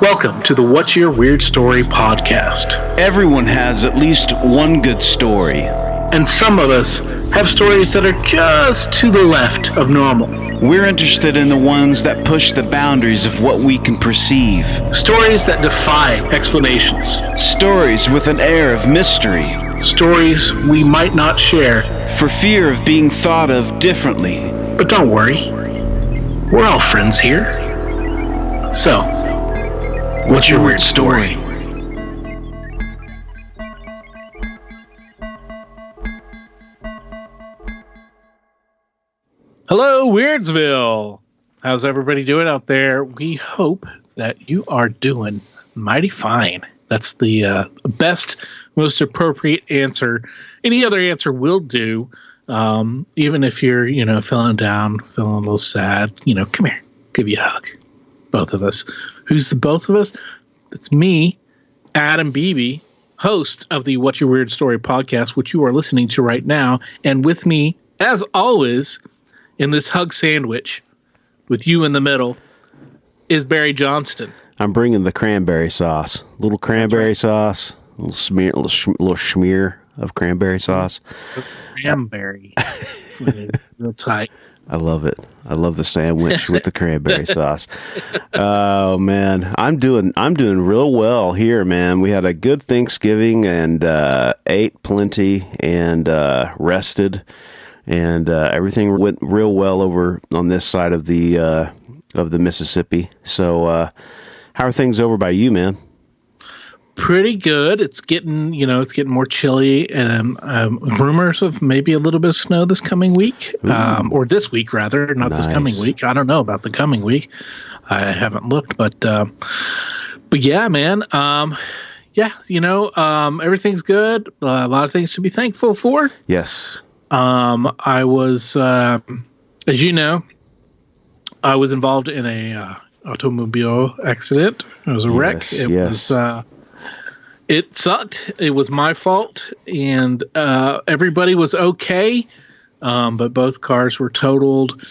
Welcome to the What's Your Weird Story podcast. Everyone has at least one good story. And some of us have stories that are just to the left of normal. We're interested in the ones that push the boundaries of what we can perceive. Stories that defy explanations. Stories with an air of mystery. Stories we might not share for fear of being thought of differently. But don't worry, we're all friends here. So, what's your weird story? Hello, Weirdsville. How's everybody doing out there? We hope that you are doing mighty fine. That's the best, most appropriate answer. Any other answer will do. Even if you're, feeling down, feeling a little sad, come here, give you a hug. Both of us. Who's the both of us? It's me, Adam Beebe, host of the What's Your Weird Story podcast, which you are listening to right now. And with me, as always, in this hug sandwich, with you in the middle, is Barry Johnston. I'm bringing the cranberry sauce. Little cranberry sauce, little schmear of cranberry sauce. Cranberry. Real tight. I love it. I love the sandwich with the cranberry sauce. Oh man, I'm doing real well here, man. We had a good Thanksgiving and ate plenty and rested, and everything went real well over on this side of the Mississippi. So, how are things over by you, man? Pretty good. It's getting more chilly, and rumors of maybe a little bit of snow this coming week, or this week rather, not Nice. this coming week. I don't know about the coming week. I haven't looked, but yeah, man. Everything's good. A lot of things to be thankful for. Yes. I was, as you know, I was involved in a automobile accident. It was a wreck. It sucked. It was my fault, and everybody was okay, but both cars were totaled,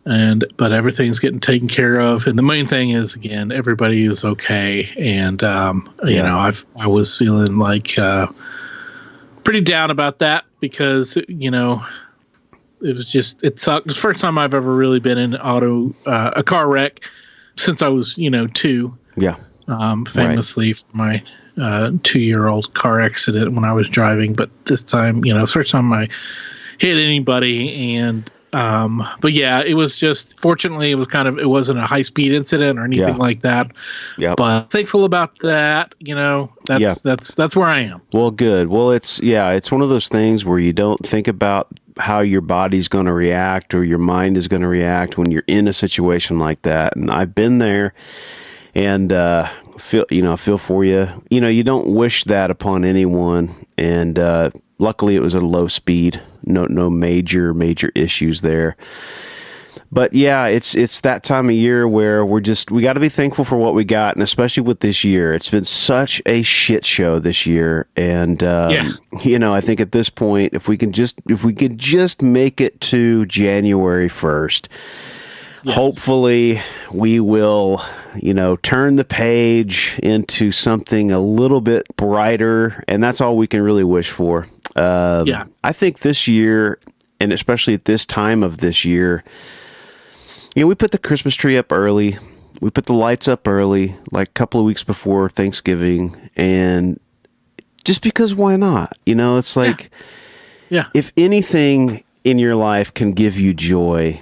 but everything's getting taken care of. And the main thing is, again, everybody is okay. And I was feeling like pretty down about that because it sucked. It's the first time I've ever really been in a car wreck since I was 2. Yeah. Famously for my 2-year-old car accident when I was driving, but this time, first time I hit anybody, and but yeah, it was just, fortunately, it wasn't a high speed incident or anything like that. Yeah. But thankful about that. That's where I am. Well, good. Well, it's one of those things where you don't think about how your body's going to react or your mind is going to react when you're in a situation like that. And I've been there, and feel for you. You don't wish that upon anyone. And luckily, it was at a low speed. No major issues there. But yeah, it's that time of year where we got to be thankful for what we got, and especially with this year, it's been such a shit show this year. And I think at this point, if we could just make it to January 1st. Yes. Hopefully we will, turn the page into something a little bit brighter, and that's all we can really wish for. I think this year, and especially at this time of this year, we put the Christmas tree up early. We put the lights up early, like a couple of weeks before Thanksgiving, and just because why not? It's like, if anything in your life can give you joy,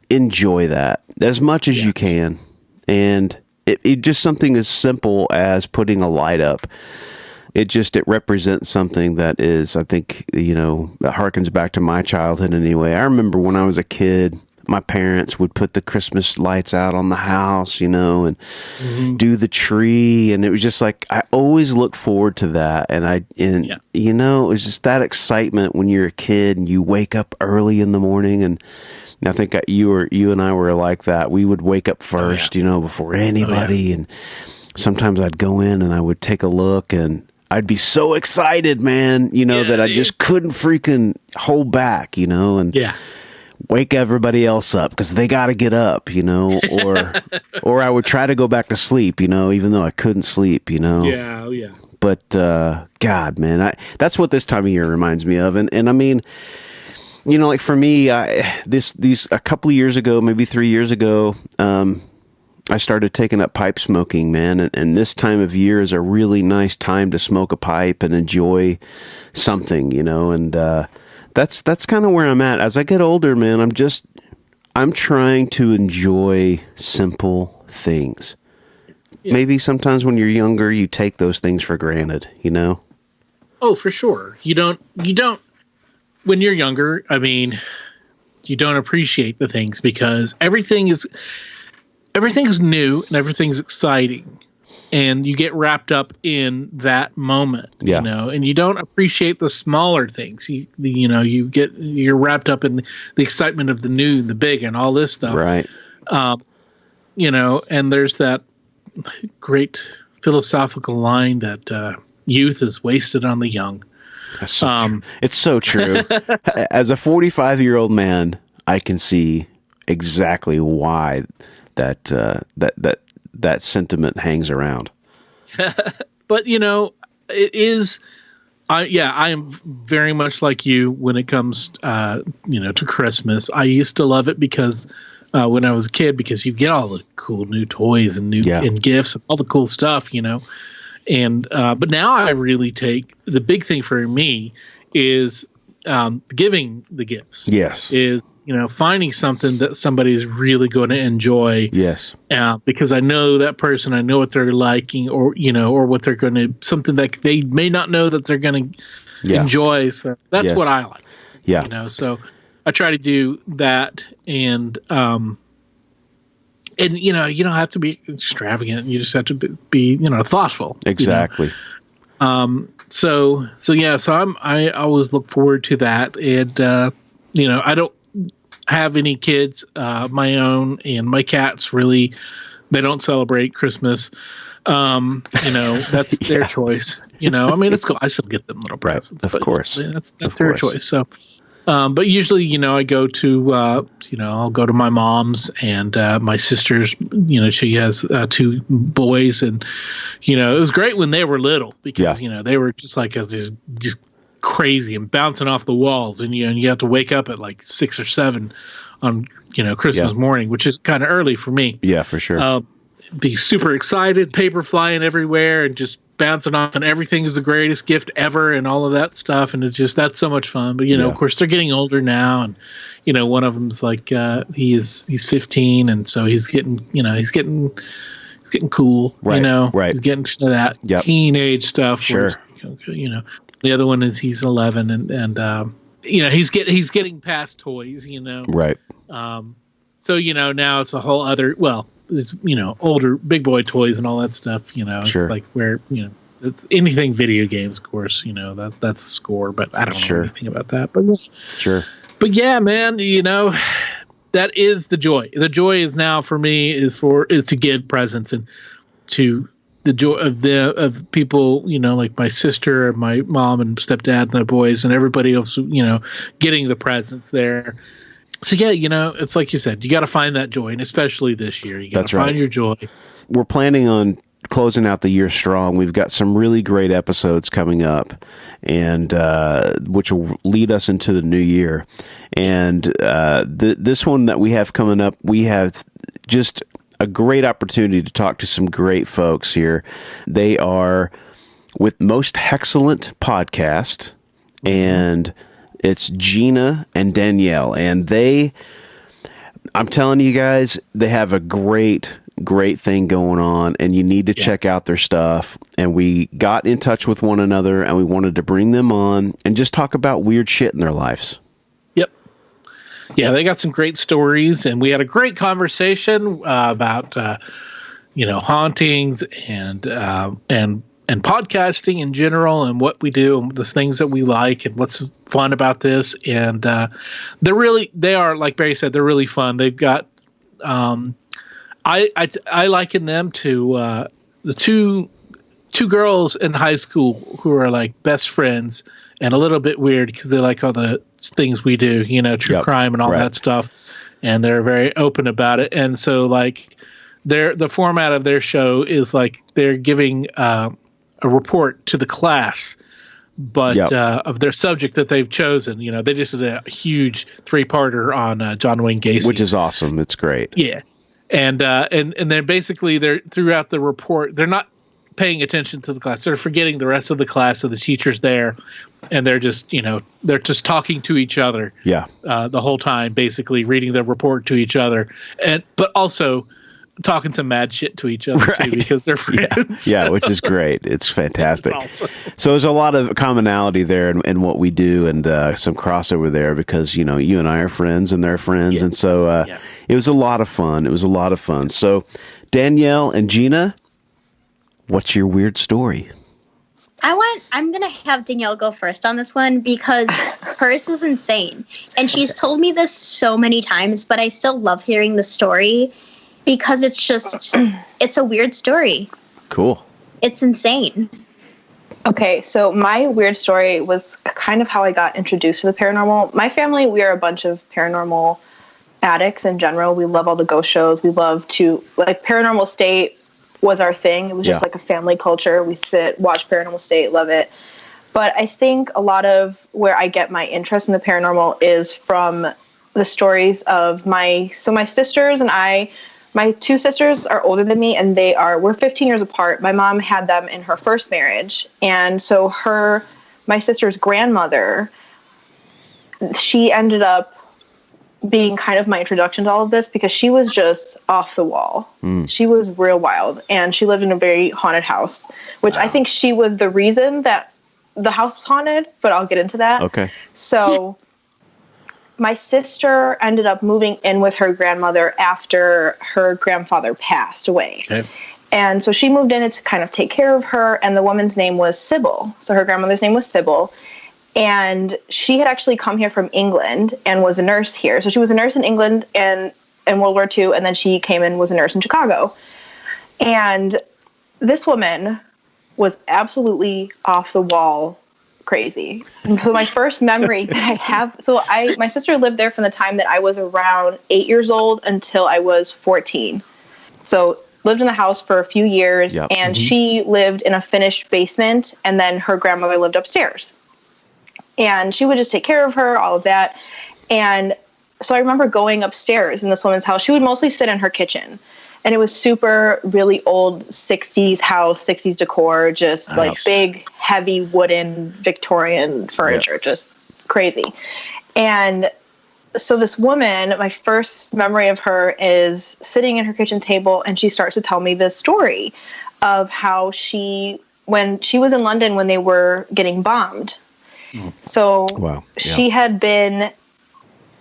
enjoy that as much as you can. And it just something as simple as putting a light up. It represents something that is, I think, that harkens back to my childhood anyway. I remember when I was a kid, my parents would put the Christmas lights out on the house, and do the tree. And it was just like, I always looked forward to that. It was just that excitement when you're a kid and you wake up early in the morning. And I think you and I were like that. We would wake up first, before anybody. And sometimes I'd go in and I would take a look, and I'd be so excited, man, that I just couldn't freaking hold back, and wake everybody else up because they got to get up, or I would try to go back to sleep, even though I couldn't sleep, Yeah, oh, yeah. But God, man, that's what this time of year reminds me of, and I mean, like for me, these a couple of years ago, maybe 3 years ago, I started taking up pipe smoking, man, and this time of year is a really nice time to smoke a pipe and enjoy something, and that's kind of where I'm at. As I get older, man, I'm trying to enjoy simple things. Yeah. Maybe sometimes when you're younger, you take those things for granted, Oh, for sure. You don't, when you're younger, I mean, you don't appreciate the things because everything's new and everything's exciting. And you get wrapped up in that moment, and you don't appreciate the smaller things. You're wrapped up in the excitement of the new, the big, and all this stuff. Right. And there's that great philosophical line that youth is wasted on the young. That's so true. It's so true. As a 45-year-old man, I can see exactly why that sentiment hangs around. But it is. I am very much like you when it comes, to Christmas. I used to love it because when I was a kid, because you get all the cool new toys and and gifts and all the cool stuff, And but now I really take the big thing for me is giving the gifts. Yes. Is finding something that somebody's really going to enjoy. Yes. Because I know that person, I know what they're liking, or what they're going to, something that they may not know that they're going to enjoy. So that's what I like. Yeah. So I try to do that, and you don't have to be extravagant. You just have to be thoughtful. Exactly. So I always look forward to that, and I don't have any kids of my own, and my cats really, they don't celebrate Christmas. That's their choice. I mean, it's cool. I still get them little presents, of course. That's their choice. So. But usually, I go to, I'll go to my mom's and my sister's, she has 2 boys, and, it was great when they were little because, they were just like just crazy and bouncing off the walls, and, you have to wake up at like 6 or 7 on, Christmas morning, which is kind of early for me. Yeah, for sure. Be super excited, paper flying everywhere, and just bouncing off, and everything is the greatest gift ever, and all of that stuff, and that's so much fun. But of course, they're getting older now, and one of them's like he's 15, and so he's getting he's getting cool. Right. Right. He's getting to that teenage stuff. Sure. Where, the other one is he's 11, and he's getting past toys. Right. So now it's a whole other it's older big boy toys and all that stuff. It's like where it's anything video games, of course. That's a score, but I don't know anything about that. But sure. But yeah, man, that is the joy. The joy is now for me is to give presents, and to the joy of people, like my sister, my mom and stepdad and the boys and everybody else, getting the presents there. So yeah, it's like you said, you got to find that joy, and especially this year, you got to find your joy. We're planning on closing out the year strong. We've got some really great episodes coming up, and which will lead us into the new year. And this one that we have coming up, we have just a great opportunity to talk to some great folks here. They are with Most Hexcellent Podcast, and it's Gina and Danielle, and I'm telling you guys, they have a great thing going on, and you need to check out their stuff. And we got in touch with one another, and we wanted to bring them on and just talk about weird shit in their lives. Yep. Yeah, they got some great stories, and we had a great conversation about hauntings and podcasting in general, and what we do, and the things that we like, and what's fun about this. And they are, like Barry said, they're really fun. They've got, I liken them to the two girls in high school who are like best friends, and a little bit weird because they like all the things we do, true crime and all that stuff. And they're very open about it. And so like the format of their show is like they're giving a report to the class, but of their subject that they've chosen. They just did a huge 3-parter on John Wayne Gacy, which is awesome. It's great. Yeah. And then basically they're throughout the report, they're not paying attention to the class. They're forgetting the rest of the class of the teachers there. And they're just, they're just talking to each other. Yeah. The whole time, basically reading the report to each other, but also talking some mad shit to each other too, because they're friends. Yeah, which is great. It's fantastic. It's awesome. So there's a lot of commonality there in what we do, and some crossover there because you and I are friends and they're friends, and so it was a lot of fun. So Danielle and Gina, what's your weird story? I'm going to have Danielle go first on this one because hers is insane. And she's told me this so many times, but I still love hearing the story because it's a weird story. Cool. It's insane. Okay, so my weird story was kind of how I got introduced to the paranormal. My family, we are a bunch of paranormal addicts in general. We love all the ghost shows. We love to, Paranormal State was our thing. It was just like a family culture. We watch Paranormal State, love it. But I think a lot of where I get my interest in the paranormal is from the stories of my sisters and I. My 2 sisters are older than me, and we're 15 years apart. My mom had them in her first marriage. And so my sister's grandmother, she ended up being kind of my introduction to all of this because she was just off the wall. She was real wild, and she lived in a very haunted house, which I think she was the reason that the house was haunted, but I'll get into that. Okay. So my sister ended up moving in with her grandmother after her grandfather passed away. Okay. And so she moved in to kind of take care of her, and the woman's name was Sybil. So her grandmother's name was Sybil. And she had actually come here from England and was a nurse here. So she was a nurse in England and in World War II, and then she came and was a nurse in Chicago. And this woman was absolutely off the wall crazy. And so my first memory that I have, my sister lived there from the time that I was around 8 years old until I was 14. So lived in the house for a few years, and she lived in a finished basement, and then her grandmother lived upstairs. And she would just take care of her, all of that. And so I remember going upstairs in this woman's house. She would mostly sit in her kitchen. And it was super, really old 60s house, 60s decor, just like big, heavy wooden Victorian furniture, just crazy. And so this woman, my first memory of her is sitting in her kitchen table, and she starts to tell me this story of how when she was in London when they were getting bombed. So she had been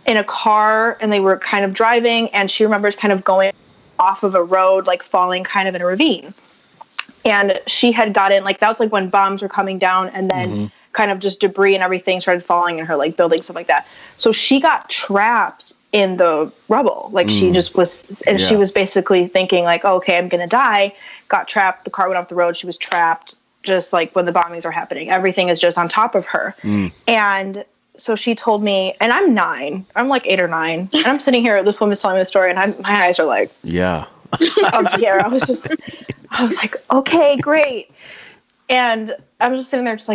in a car, and they were kind of driving, and she remembers kind of going off of a road, like falling kind of in a ravine. And she had gotten, that was when bombs were coming down, and then kind of just debris and everything started falling in her, buildings, stuff like that. So she got trapped in the rubble. She just was, and she was basically thinking okay, I'm going to die. Got trapped. The car went off the road. She was trapped. Just when the bombings are happening, everything is just on top of her. And so she told me, and I'm 9, I'm 8 or 9, and I'm sitting here, this woman's telling me the story, and my eyes are up here. I was like, okay, great. And I was just sitting there I was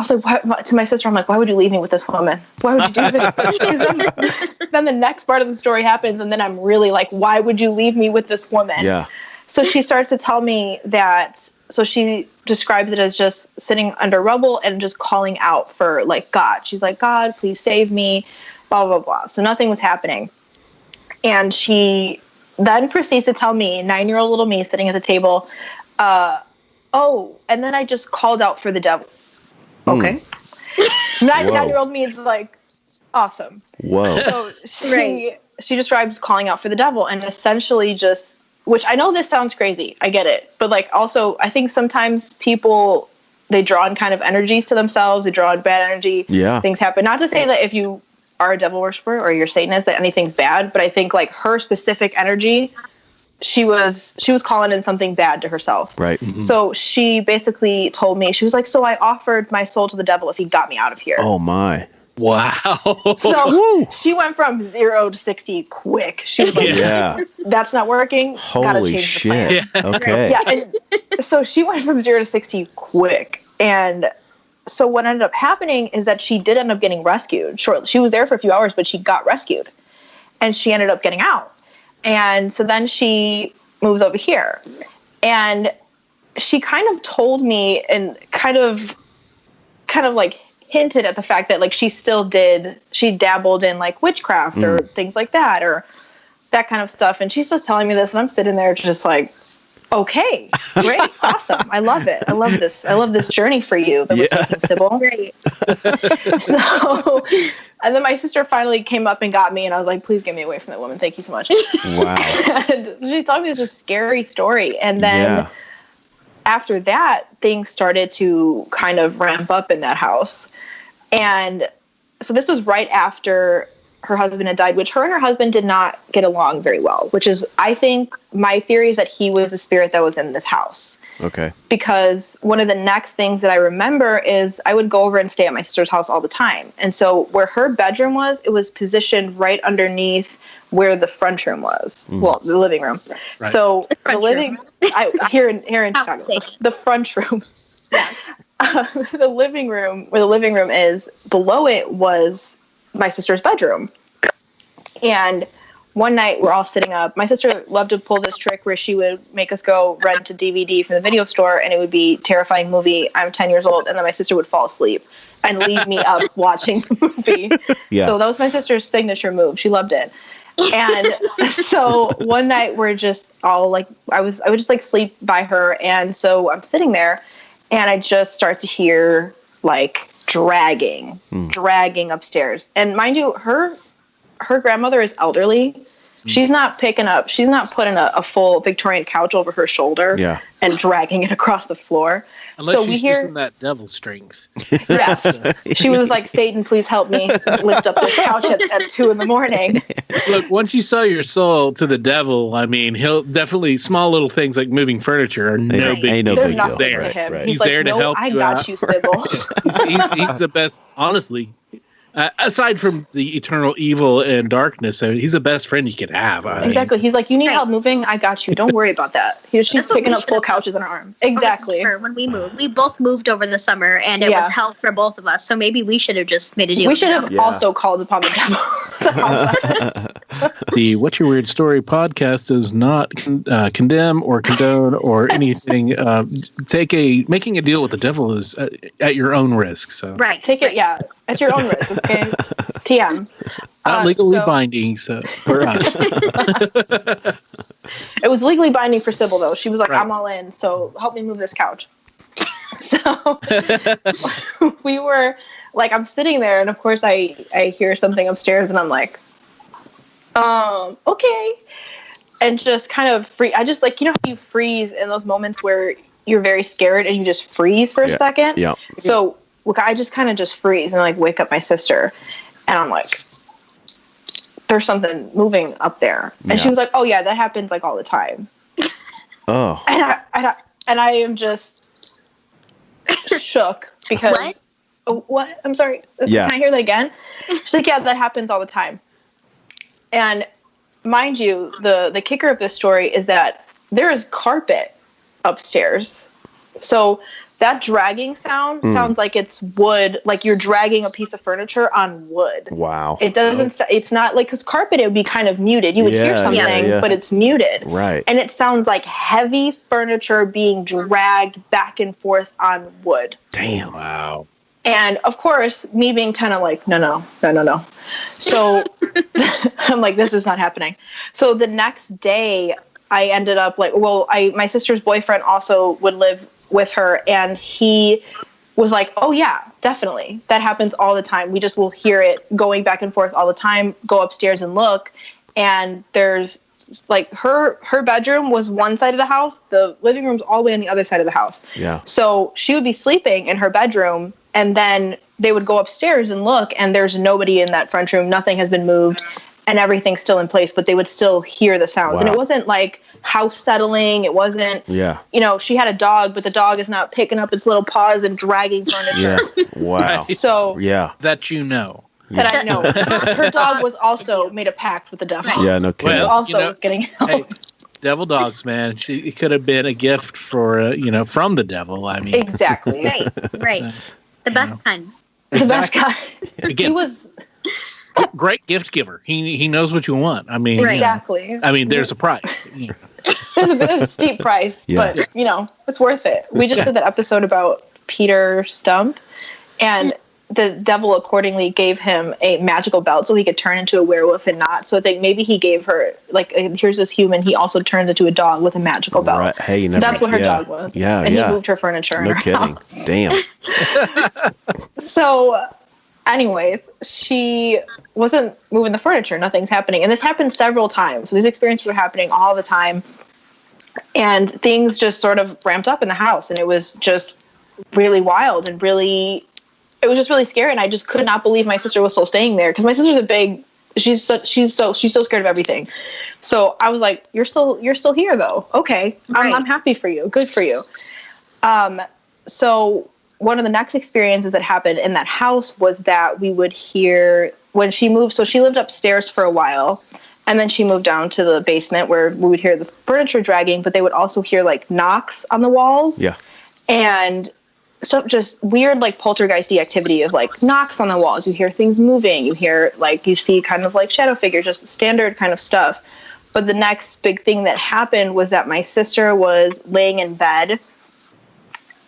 like, what? To my sister, I'm like, why would you leave me with this woman? Why would you do this? Because then the next part of the story happens, and then I'm really why would you leave me with this woman? Yeah. So she starts to tell me that. So she describes it as just sitting under rubble and just calling out for God. She's like, God, please save me, blah, blah, blah. So nothing was happening. And she then proceeds to tell me, 9-year-old little me sitting at the table, and then I just called out for the devil. Okay. 9-year-old me is awesome. Whoa. So she describes calling out for the devil, and essentially just, which I know this sounds crazy. I get it. But also, I think sometimes people, they draw in kind of energies to themselves. They draw in bad energy. Yeah. Things happen. Not to say that if you are a devil worshiper or you're Satanist that anything's bad, but I think her specific energy she was calling in something bad to herself. Right. Mm-hmm. So she basically told me, she was like, so I offered my soul to the devil if he got me out of here. Oh my. Wow. So she went from 0 to 60 quick. She was like, Yeah. that's not working. Gotta Holy change shit. the plan. Okay. Yeah. And so she went from 0 to 60 quick. And so what ended up happening is that she did end up getting rescued. She was there for a few hours, but she got rescued. And she ended up getting out. And so then she moves over here. And she kind of told me and kind of like hinted at the fact that like she dabbled in like witchcraft or things like that or that kind of stuff. And she's just telling me this and I'm sitting there just like, okay, great, awesome. I love it. I love this journey for you that we're taking, Sybil. Great. So, and then my sister finally came up and got me and I was like, please get me away from that woman. Thank you so much. Wow. And she told me this scary story. And then after that, things started to kind of ramp up in that house. And so this was right after her husband had died, which her and her husband did not get along very well, which is, I think, my theory is that he was a spirit that was in this house. Okay. Because one of the next things that I remember is I would go over and stay at my sister's house all the time. And so where her bedroom was, it was positioned right underneath where the front room was. Well, the living room. Right. So the living, here in Chicago, the front room. The living room, where the living room is, below it was my sister's bedroom. And one night we're all sitting up. My sister loved to pull this trick where she would make us go rent a DVD from the video store and it would be a terrifying movie. I'm 10 years old. And then my sister would fall asleep and leave me up watching the movie. Yeah. So that was my sister's signature move. She loved it. And so one night we're just all like, I would just like sleep by her. And so I'm sitting there and I just start to hear like dragging upstairs. And mind you, her grandmother is elderly. She's not putting a full Victorian couch over her shoulder and dragging it across the floor. Unless she's using that devil strength. Yes. She was like, Satan, please help me lift up this couch at 2 a.m. Look, once you sell your soul to the devil, I mean, he'll definitely, small little things like moving furniture are no big deal. They're nothing to him. Right. He's He's there like, to no, help I you got out. you, Sybil. he's the best, honestly. Aside from the eternal evil and darkness, he's the best friend you could have. Exactly. He's like, you need help moving? I got you. Don't worry about that. She's picking up full couches on her arm. Exactly. When we moved, we both moved over the summer, and it was hell for both of us. So maybe we should have just made a deal. We should have also called upon the devil. The What's Your Weird Story podcast does not condemn or condone or anything. Making a deal with the devil is at your own risk. So take it, at your own risk. Okay, TM. Not legally binding, so for us. It was legally binding for Sybil, though. She was like, I'm all in, so help me move this couch. So we were like, I'm sitting there, and of course I hear something upstairs, and I'm like, okay. And just kind of I just like, you know how you freeze in those moments where you're very scared and you just freeze for a second? Yeah. So I just kind of just freeze and like wake up my sister, and I'm like, there's something moving up there. And she was like, oh yeah, that happens like all the time. Oh. And I am just shook because what? I'm sorry. Can I hear that again? She's like, yeah, that happens all the time. And mind you, the kicker of this story is that there is carpet upstairs. So that dragging sound sounds like it's wood, like you're dragging a piece of furniture on wood. Wow. It doesn't, it's not like, because carpet, it would be kind of muted. You would hear something, but it's muted. Right. And it sounds like heavy furniture being dragged back and forth on wood. Damn. Wow. And of course, me being kind of like, no. So I'm like, this is not happening. So the next day, I ended up like, my sister's boyfriend also would live with her, and he was like, oh yeah, definitely. That happens all the time. We just will hear it going back and forth all the time, go upstairs and look. And there's like her bedroom was one side of the house. The living room's all the way on the other side of the house. Yeah. So she would be sleeping in her bedroom, and then they would go upstairs and look, and there's nobody in that front room. Nothing has been moved. and everything's still in place, but they would still hear the sounds. Wow. And it wasn't like house settling. It wasn't, she had a dog, but the dog is not picking up its little paws and dragging furniture. Yeah. Wow. So that you know. That I know. Her dog was also made a pact with the devil. Yeah, no kidding. Well, Also was getting help. Hey, devil dogs, man. It could have been a gift for, from the devil. I mean, Exactly. Right. The best kind. The best guy. Again, He was great gift giver. He knows what you want. I mean, exactly. I mean, there's a price. There's a steep price, but it's worth it. We just did that episode about Peter Stump, and the devil accordingly gave him a magical belt so he could turn into a werewolf and not. So I think maybe he gave her, like, here's this human. He also turns into a dog with a magical belt. Right. Hey, so that's what her dog was. Yeah, and he moved her furniture in her kidding. house. Damn. So anyways, she wasn't moving the furniture. Nothing's happening. And this happened several times. So these experiences were happening all the time. And things just sort of ramped up in the house. And it was just really wild and it was just really scary. And I just could not believe my sister was still staying there. Because my sister's she's so scared of everything. So I was like, you're still here though. Okay. Right. I'm happy for you. Good for you. So one of the next experiences that happened in that house was that we would hear when she moved. So she lived upstairs for a while, and then she moved down to the basement where we would hear the furniture dragging, but they would also hear like knocks on the walls. Yeah. And so just weird, like poltergeisty activity of like knocks on the walls. You hear things moving. You hear you see kind of like shadow figures, just standard kind of stuff. But the next big thing that happened was that my sister was laying in bed,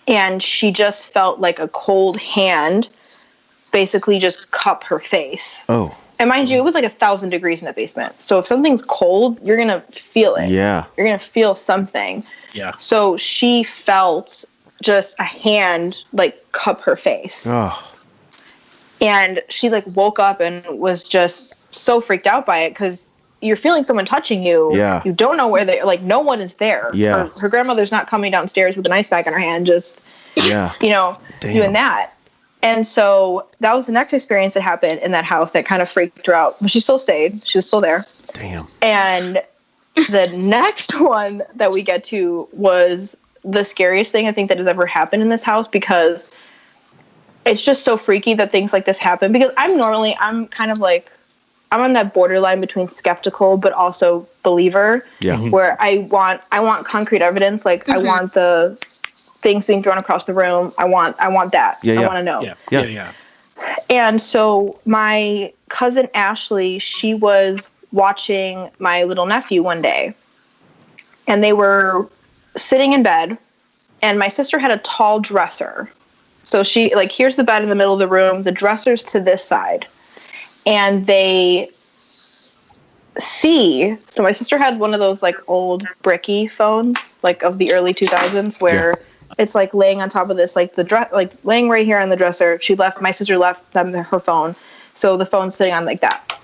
and she just felt like a cold hand basically just cup her face. Oh. And mind you, it was like 1,000 degrees in the basement. So if something's cold, you're going to feel it. Yeah. You're going to feel something. Yeah. So she felt just a hand cup her face. Oh. And she woke up and was just so freaked out by it because you're feeling someone touching you. Yeah. You don't know where they no one is there. Yeah. Her grandmother's not coming downstairs with an ice pack in her hand, just Damn. doing that. And so that was the next experience that happened in that house that kind of freaked her out. But she still stayed. She was still there. Damn. And the next one that we get to was the scariest thing I think that has ever happened in this house, because it's just so freaky that things like this happen. Because I'm kind of I'm on that borderline between skeptical but also believer. Yeah. Where I want concrete evidence. I want the things being thrown across the room. I want that. Yeah. I want to know. Yeah. And so my cousin Ashley, she was watching my little nephew one day, and they were sitting in bed, and my sister had a tall dresser. So she here's the bed in the middle of the room, the dresser's to this side. And they see, so my sister had one of those old bricky phones, of the early 2000s, where it's laying on top of this, laying right here on the dresser. My sister left them her phone. So the phone's sitting on like that.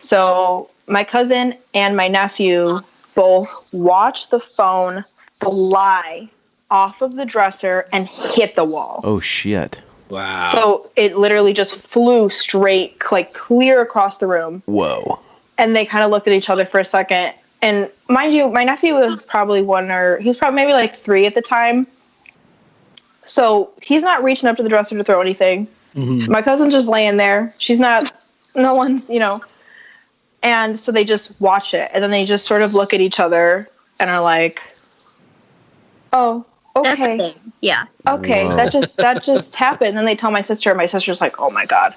So my cousin and my nephew both watched the phone fly off of the dresser and hit the wall. Oh, shit. Wow. So it literally just flew straight, clear across the room. Whoa. And they kind of looked at each other for a second. And mind you, my nephew was probably he was probably maybe 3 at the time. So he's not reaching up to the dresser to throw anything. Mm-hmm. My cousin's just laying there. No one's, And so they just watch it. And then they just sort of look at each other and are like, oh, okay. That's a thing. Yeah. Okay. Whoa. That just happened. And then they tell my sister, and my sister's like, oh my God.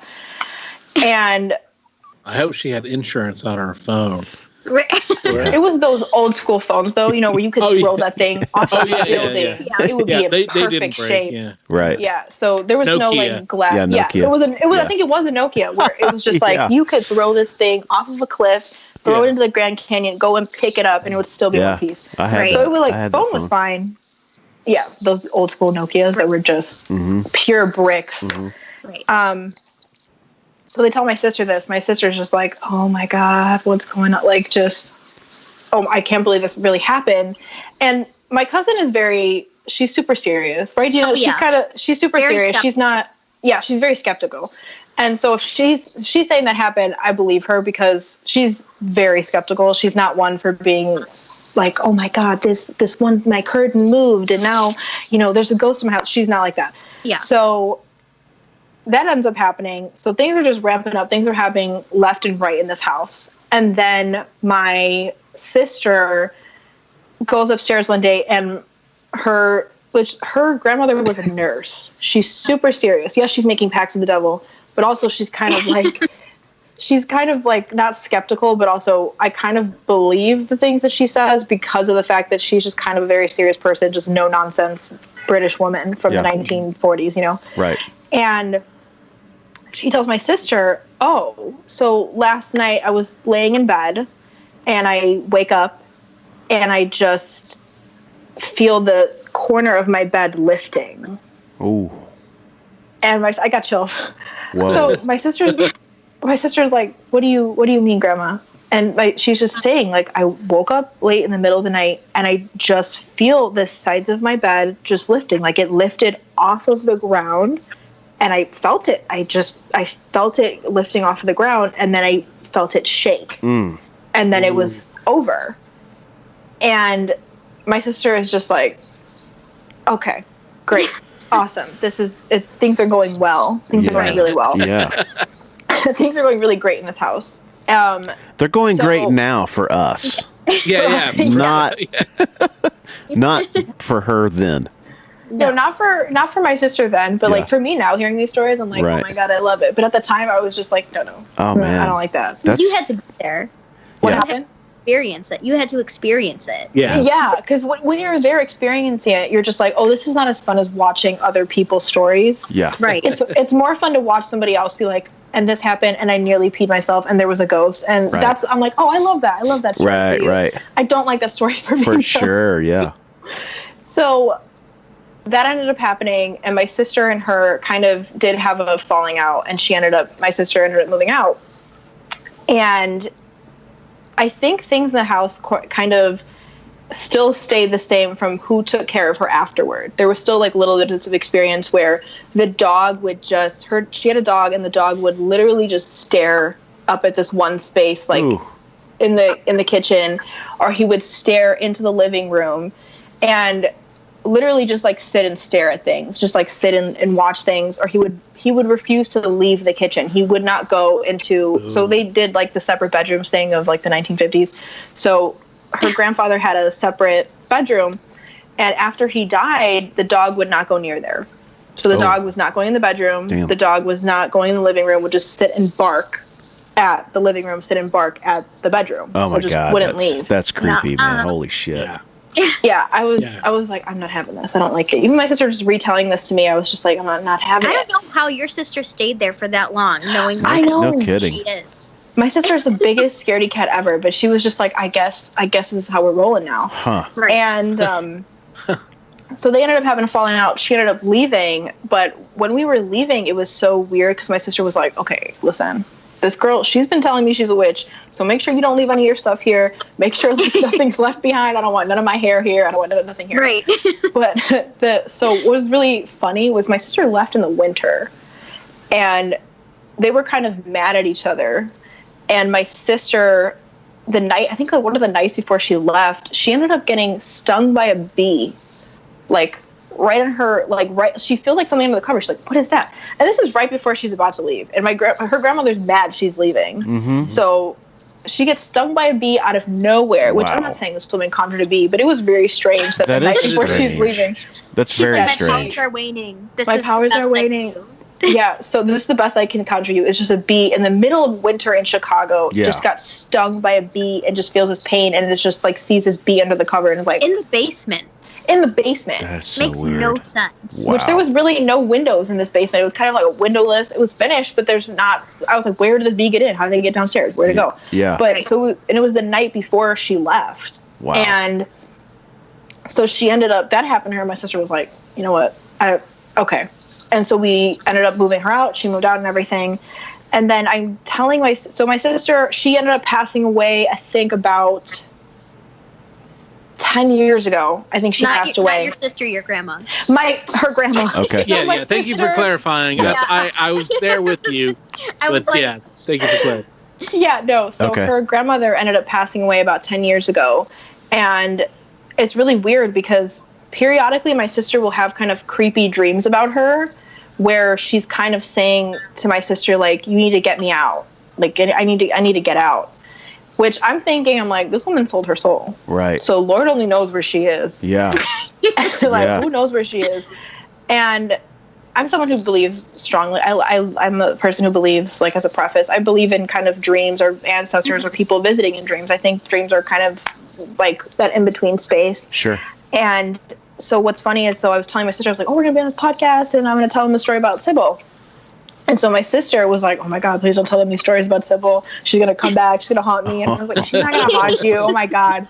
And I hope she had insurance on her phone. it was those old school phones, though, where you could throw that thing off of the building. Yeah. It would be in perfect they didn't break, shape. Yeah. Right. Yeah. So there was Nokia. no glass. Yeah, Nokia. It was. I think it was a Nokia, where it was just you could throw this thing off of a cliff, throw it into the Grand Canyon, go and pick it up, and it would still be one piece. I had So it was that phone was fine. Yeah, those old school Nokias that were just pure bricks. Mm-hmm. Right. So they tell my sister this. My sister's just like, oh my God, what's going on? I can't believe this really happened. And my cousin is she's super serious, right? She's super Very serious. She's not, she's very skeptical. And so if she's saying that happened, I believe her because she's very skeptical. She's not one for being like, oh my God, this one, my curtain moved and now, there's a ghost in my house. She's not like that. Yeah. So that ends up happening. So things are just ramping up. Things are happening left and right in this house. And then my sister goes upstairs one day and her grandmother was a nurse. She's super serious. Yes, she's making pacts with the devil, but also she's kind of like not skeptical, but also I kind of believe the things that she says because of the fact that she's just kind of a very serious person, just no nonsense British woman from the 1940s, Right. And she tells my sister, oh, so last night I was laying in bed and I wake up and I just feel the corner of my bed lifting. Ooh. And I got chills. Whoa. So my sister's like, what do you mean, Grandma? And she's just saying, like, I woke up late in the middle of the night and I just feel the sides of my bed just lifting. Like it lifted off of the ground and I felt it. I felt it lifting off of the ground and then I felt it shake. And then it was over. And my sister is just like, okay, great. Awesome. Things are going well. Things are going really well. Yeah. Things are going really great in this house. They're going great now for us. Yeah. Not for her then. No, not for my sister then, but like for me now, hearing these stories, I'm like, Right. oh my God, I love it. But at the time, I was just like, no. Oh man, I don't like that. You had to be there. What Yeah. happened? Experience it. You had to experience it. Yeah. Yeah, because when you're there experiencing it, you're just like, oh, this is not as fun as watching other people's stories. Yeah. Right. It's more fun to watch somebody else be like, and this happened, and I nearly peed myself, and there was a ghost, and Right. I'm like, oh, I love that. I love that story. for you. Right. I don't like that story for me. For sure. Yeah. So that ended up happening, and my sister and her kind of did have a falling out, and my sister ended up moving out. And I think things in the house kind of still stayed the same from who took care of her afterward. There was still like little bits of experience where the dog would she had a dog and the dog would literally just stare up at this one space, like in the kitchen, or he would stare into the living room and literally just like sit and stare at things, just like sit and watch things, or he would refuse to leave the kitchen. He would not go into, so they did like the separate bedrooms thing of like the 1950s. So her grandfather had a separate bedroom, and after he died, the dog would not go near there. So the dog was not going in the bedroom. Damn. The dog was not going in the living room, would just sit and bark at the living room, sit and bark at the bedroom. Oh so my just God. wouldn't leave. That's creepy, man. Holy shit. Yeah. Yeah, I was like, I'm not having this. I don't like it. Even my sister was retelling this to me. I was just like, I'm not having it. I don't know how your sister stayed there for that long, knowing I know. No kidding. she is. My sister's the biggest scaredy cat ever, but she was just like, I guess this is how we're rolling now. Huh. Right. And so they ended up having a falling out. She ended up leaving, but when we were leaving, it was so weird because my sister was like, okay, listen, this girl, she's been telling me she's a witch, so make sure you don't leave any of your stuff here. Make sure like, nothing's left behind. I don't want none of my hair here. I don't want nothing here. Right. But so what was really funny was my sister left in the winter, and they were kind of mad at each other. And my sister, I think like one of the nights before she left, she ended up getting stung by a bee, like right on her, like right. She feels like something under the cover. She's like, "What is that?" And this is right before she's about to leave. And her grandmother's mad she's leaving. Mm-hmm. So she gets stung by a bee out of nowhere. Which I'm not saying this woman conjured a bee, but it was very strange that the night before she's leaving, That's She very said, strange. my powers are waning. my powers are waning. Yeah, so this is the best I can conjure you. It's just a bee in the middle of winter in Chicago. Yeah. Just got stung by a bee and just feels his pain, and it's just like sees this bee under the cover and is like In the basement. in the basement. That's so Makes weird. no sense. Wow. Which there was really no windows in this basement. It was kind of like a windowless. It was finished, but there's not. I was like, where did this bee get in? How did they get downstairs? Where'd it go? Yeah. But and it was the night before she left. Wow. And so she ended up. That happened to her. My sister was like, you know what? Okay. And so we ended up moving her out. She moved out and everything. And then I'm telling my sister, she ended up passing away, I think about 10 years ago, I think she passed away. Not your sister, your grandma. Her grandma. Okay. Yeah. Thank you for clarifying. Yeah. I was there with you. I was like, yeah, thank you for clarifying. Yeah, no. So her grandmother ended up passing away about 10 years ago. And it's really weird because periodically my sister will have kind of creepy dreams about her where she's kind of saying to my sister, like, you need to get me out. Like, I need to get out. Which I'm thinking, I'm like, this woman sold her soul. Right. So Lord only knows where she is. Yeah. Who knows where she is? And I'm someone who believes strongly. I'm a person who believes, like, as a preface, I believe in kind of dreams or ancestors or people visiting in dreams. I think dreams are kind of like that in-between space. Sure. And so what's funny is, so I was telling my sister, I was like, oh, we're going to be on this podcast and I'm going to tell them the story about Sybil. And so my sister was like, oh my God, please don't tell them these stories about Sybil. She's going to come back. She's going to haunt me. And I was like, she's not going to haunt you. Oh my God.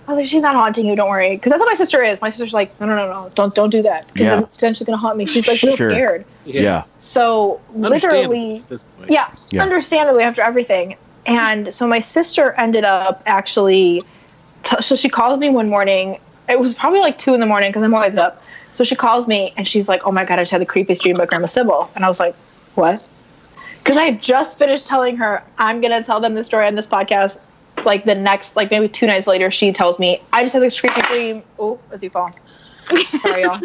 I was like, she's not haunting you. Don't worry. Because that's what my sister is. My sister's like, no. Don't do that. Because then she's going to haunt me. She's like real scared. Yeah. So literally, understandably after everything. And so my sister ended up actually, so she calls me one morning. It was probably like 2 a.m. because I'm always up. So she calls me and she's like, oh my God, I just had the creepiest dream about Grandma Sybil. And I was like, what? Because I had just finished telling her, I'm going to tell them the story on this podcast. Like the next, like maybe 2 nights later, she tells me, I just had this creepy dream. Oh, as you fall. Sorry, y'all.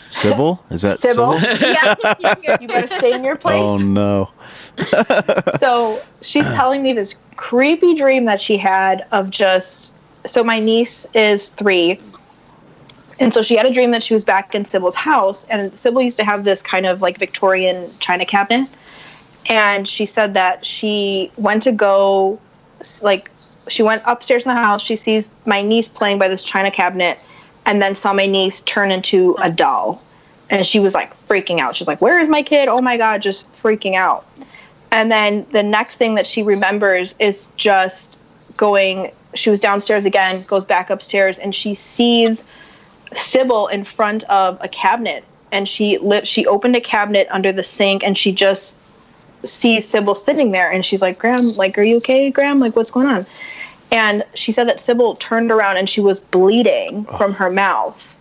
Sybil? Is that Sybil? Yeah. You better stay in your place. Oh, no. So she's telling me this creepy dream that she had of just, so my niece is 3. And so she had a dream that she was back in Sybil's house, and Sybil used to have this kind of like Victorian china cabinet. And she said that she went to go, like, she went upstairs in the house. She sees my niece playing by this china cabinet and then saw my niece turn into a doll. And she was like freaking out. She's like, where is my kid? Oh my God, just freaking out. And then the next thing that she remembers is just going, she was downstairs again, goes back upstairs, and she sees Sybil in front of a cabinet. And she opened a cabinet under the sink and she just sees Sybil sitting there. And she's like, Graham, like, are you okay, Graham? Like, what's going on? And she said that Sybil turned around and she was bleeding from her mouth,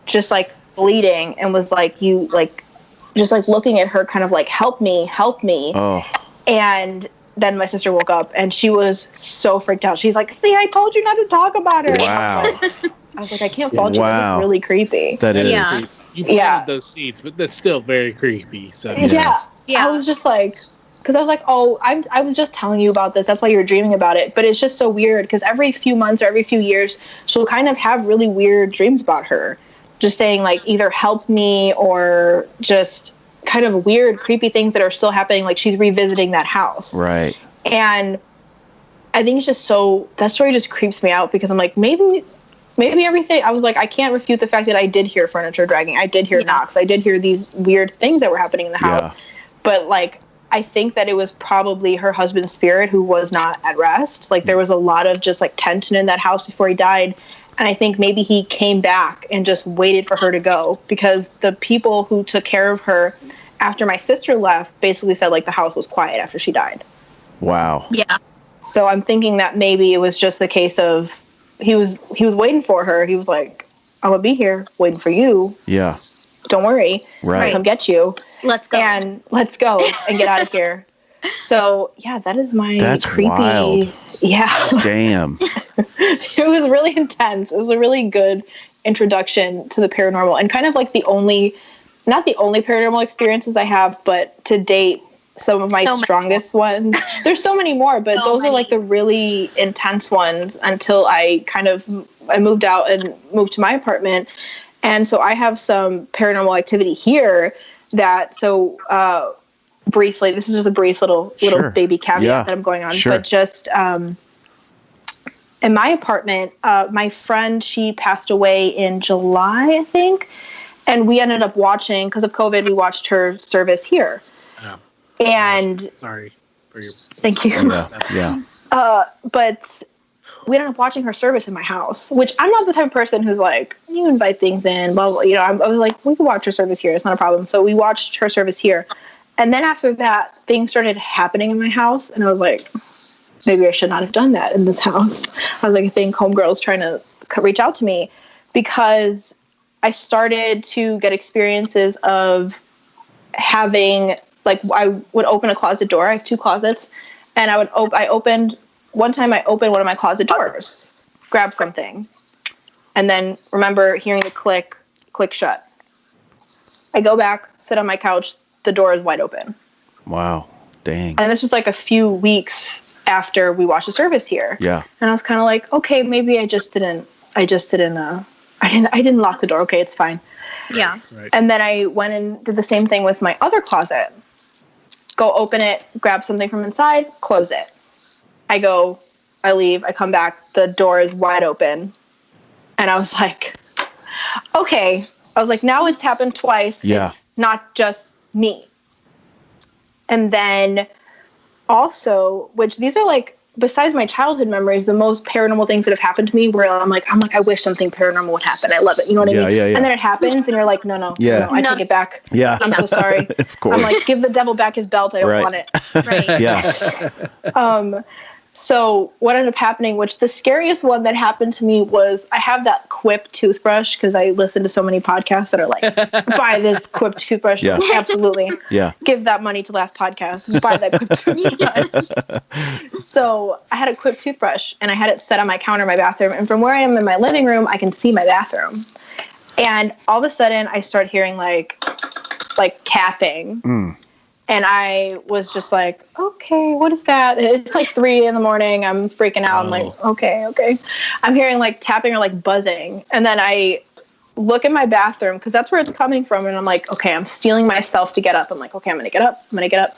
just like bleeding, and was like, you like, just like looking at her kind of like, help me. Oh. And then my sister woke up and she was so freaked out. She's like, see, I told you not to talk about her. Wow. I was like, I can't fault you. That was really creepy. That is. Yeah. You planted those seeds, but that's still very creepy. So yeah. I was just like, because I was like, oh, I was just telling you about this. That's why you were dreaming about it. But it's just so weird because every few months or every few years, she'll kind of have really weird dreams about her. Just saying like either help me or just kind of weird, creepy things that are still happening. Like she's revisiting that house. Right. And I think it's just so, that story just creeps me out because I'm like, maybe everything, I was like, I can't refute the fact that I did hear furniture dragging. I did hear knocks. I did hear these weird things that were happening in the house. Yeah. But like, I think that it was probably her husband's spirit who was not at rest. Like there was a lot of just like tension in that house before he died. And I think maybe he came back and just waited for her to go because the people who took care of her after my sister left basically said like the house was quiet after she died. Wow. Yeah. So I'm thinking that maybe it was just the case of he was waiting for her. He was like, I'm gonna be here waiting for you. Yeah. Don't worry. Right. I'll come get you. Let's go. And let's go and get out of here. So yeah, that is my creepy. Wild. Yeah. Damn. It was really intense. It was a really good introduction to the paranormal and kind of like not the only paranormal experiences I have, but to date, some of my strongest ones. There's so many more, but those are like the really intense ones until I moved out and moved to my apartment. And so I have some paranormal activity here that, briefly, this is just a brief little baby caveat that I'm going on, but just, in my apartment, my friend, she passed away in July, I think. And we ended up watching, because of COVID, we watched her service here. Yeah. And sorry for your. Thank you. Yeah. But we ended up watching her service in my house, which I'm not the type of person who's like, you invite things in, blah, blah. You know, I was like, we can watch her service here. It's not a problem. So we watched her service here. And then after that, things started happening in my house. And I was like, maybe I should not have done that in this house. I was like, I think homegirl's trying to reach out to me because I started to get experiences of having, like, I would open a closet door. I have 2 closets, and one time I opened one of my closet doors, grabbed something, and then remember hearing the click shut. I go back, sit on my couch, the door is wide open. Wow. Dang. And this was like a few weeks after we watched the service here. Yeah. And I was kind of like, okay, maybe I didn't lock the door. Okay, it's fine. Yeah. Right. And then I went and did the same thing with my other closet. Go open it, grab something from inside, close it. I leave, I come back, the door is wide open. And I was like, okay. I was like, now it's happened twice. Yeah. It's not just me. And then also, which these are like, besides my childhood memories, the most paranormal things that have happened to me where I'm like, I wish something paranormal would happen. I love it. You know what I mean? Yeah. And then it happens and you're like, no, I take it back. Yeah. I'm so sorry. Of course. I'm like, give the devil back his belt. I don't want it. Right. Yeah. So what ended up happening, which the scariest one that happened to me was I have that Quip toothbrush because I listen to so many podcasts that are like, buy this Quip toothbrush. Yeah. Absolutely. Yeah. Give that money to last podcast. Buy that Quip toothbrush. So I had a Quip toothbrush and I had it set on my counter in my bathroom. And from where I am in my living room, I can see my bathroom. And all of a sudden I start hearing like tapping. Mm. And I was just like, okay, what is that? And it's like 3 a.m. I'm freaking out. I'm like, okay. I'm hearing like tapping or like buzzing. And then I look in my bathroom because that's where it's coming from. And I'm like, okay, I'm steeling myself to get up. I'm like, okay, I'm going to get up.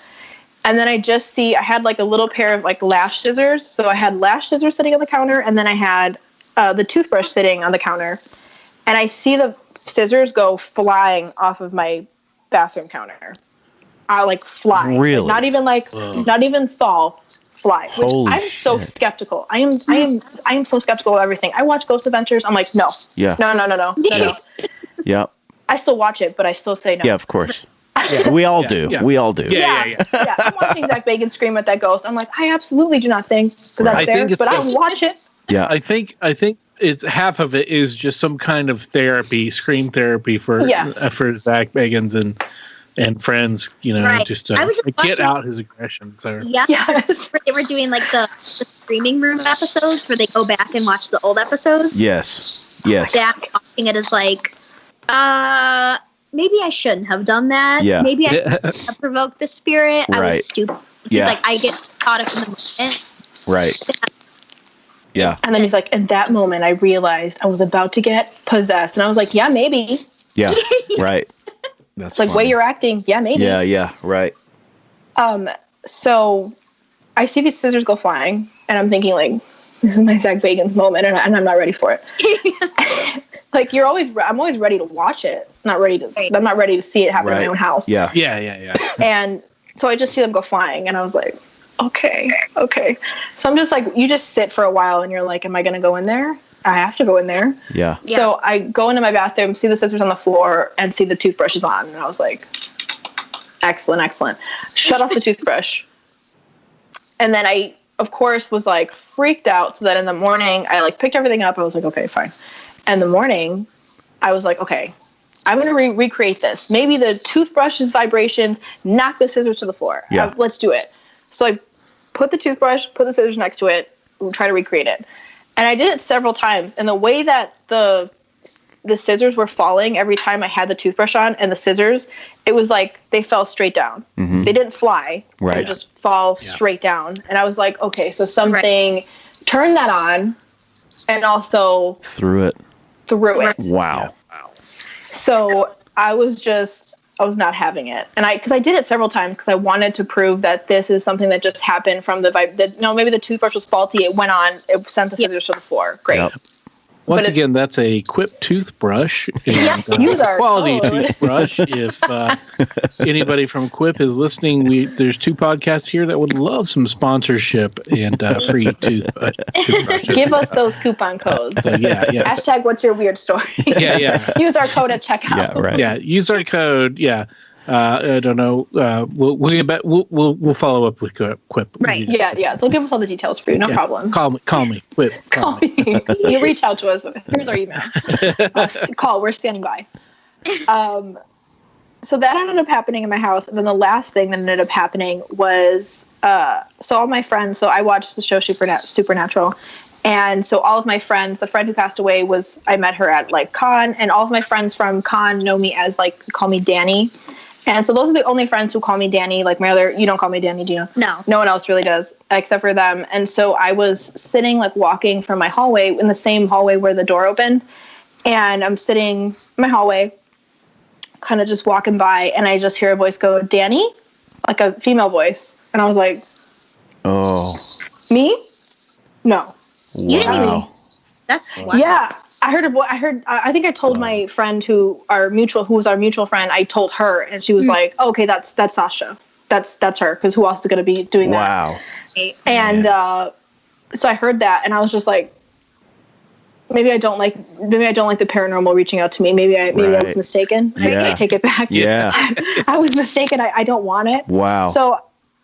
And then I just see, I had like a little pair of like lash scissors. So I had lash scissors sitting on the counter. And then I had the toothbrush sitting on the counter. And I see the scissors go flying off of my bathroom counter. I like fly. Really? Not even fall, fly. Which I'm so skeptical. I am so skeptical of everything. I watch Ghost Adventures. I'm like, no. Yeah. No. Yeah. I still watch it, but I still say no. Yeah, of course. We all do. Yeah. We all do. Yeah. I'm watching Zach Bagans scream at that ghost. I'm like, I absolutely do not think that's there, but I'll watch it. Yeah. I think it's half of it is just some kind of therapy, scream therapy for Zach Bagans and friends, just to get out his aggression. So they were doing like the screaming room episodes where they go back and watch the old episodes. Yes. Dad watching it is like, maybe I shouldn't have done that. Yeah. Maybe I shouldn't have provoked the spirit. Right. I was stupid. He's like, I get caught up in the moment. Right. Yeah. And then he's like, in that moment, I realized I was about to get possessed, and I was like, yeah, maybe. Yeah. Right. That's like, way you're acting. Yeah, maybe. Yeah, right. So I see these scissors go flying, and I'm thinking, like, this is my Zach Bagans moment, and I'm not ready for it. Like, I'm always ready to watch it. I'm not ready to see it happen in my own house. Yeah. And so I just see them go flying, and I was like, okay. So I'm just like, you just sit for a while, and you're like, am I going to go in there? I have to go in there. Yeah. So I go into my bathroom, see the scissors on the floor, and see the toothbrushes on. And I was like, excellent. Shut off the toothbrush. And then I, of course, was like freaked out. So that in the morning, I like picked everything up. I was like, okay, fine. And in the morning, I was like, okay, I'm going to recreate this. Maybe the toothbrush's vibrations knock the scissors to the floor. Yeah. Let's do it. So I put the toothbrush, put the scissors next to it, and try to recreate it. And I did it several times. And the way that the scissors were falling every time I had the toothbrush on and the scissors, it was like they fell straight down. Mm-hmm. They didn't fly. Right. They just fall straight down. And I was like, okay, so something turned that on and also threw it. Wow. So I was not having it. And because I did it several times because I wanted to prove that this is something that just happened from maybe the toothbrush was faulty. It went on, it sent the scissors to the floor. Great. Yep. Once again, that's a Quip toothbrush. And, use our quality toothbrush. If anybody from Quip is listening, there's 2 podcasts here that would love some sponsorship and free toothbrushes. Give us those coupon codes. So, Hashtag what's your weird story? Yeah. Use our code at checkout. Yeah, right. Yeah, use our code. Yeah. I don't know. We'll follow up with Quip. Right. Yeah. They'll give us all the details for you. No problem. Call me. Quip. Call me. You reach out to us. Here's our email. Call. We're standing by. So that ended up happening in my house. And then the last thing that ended up happening was, so all my friends, so I watched the show Supernatural. And so all of my friends, the friend who passed away I met her at like con, and all of my friends from con know me as call me Danny. And so those are the only friends who call me Danny. Like you don't call me Danny, do you? No. No one else really does, except for them. And so I was sitting walking from my hallway in the same hallway where the door opened. And I'm sitting in my hallway, kind of just walking by, and I just hear a voice go, Danny? Like a female voice. And I was like, oh. Me? No. You didn't even. That's wild. Yeah. I think I told my friend who was our mutual friend, I told her, and she was like, okay, that's Sasha. That's her, because who else is going to be doing that? Wow. And so I heard that, and I was just like, maybe I don't like the paranormal reaching out to me. Maybe I was mistaken. Yeah. I take it back. Yeah. I was mistaken. I don't want it. Wow. So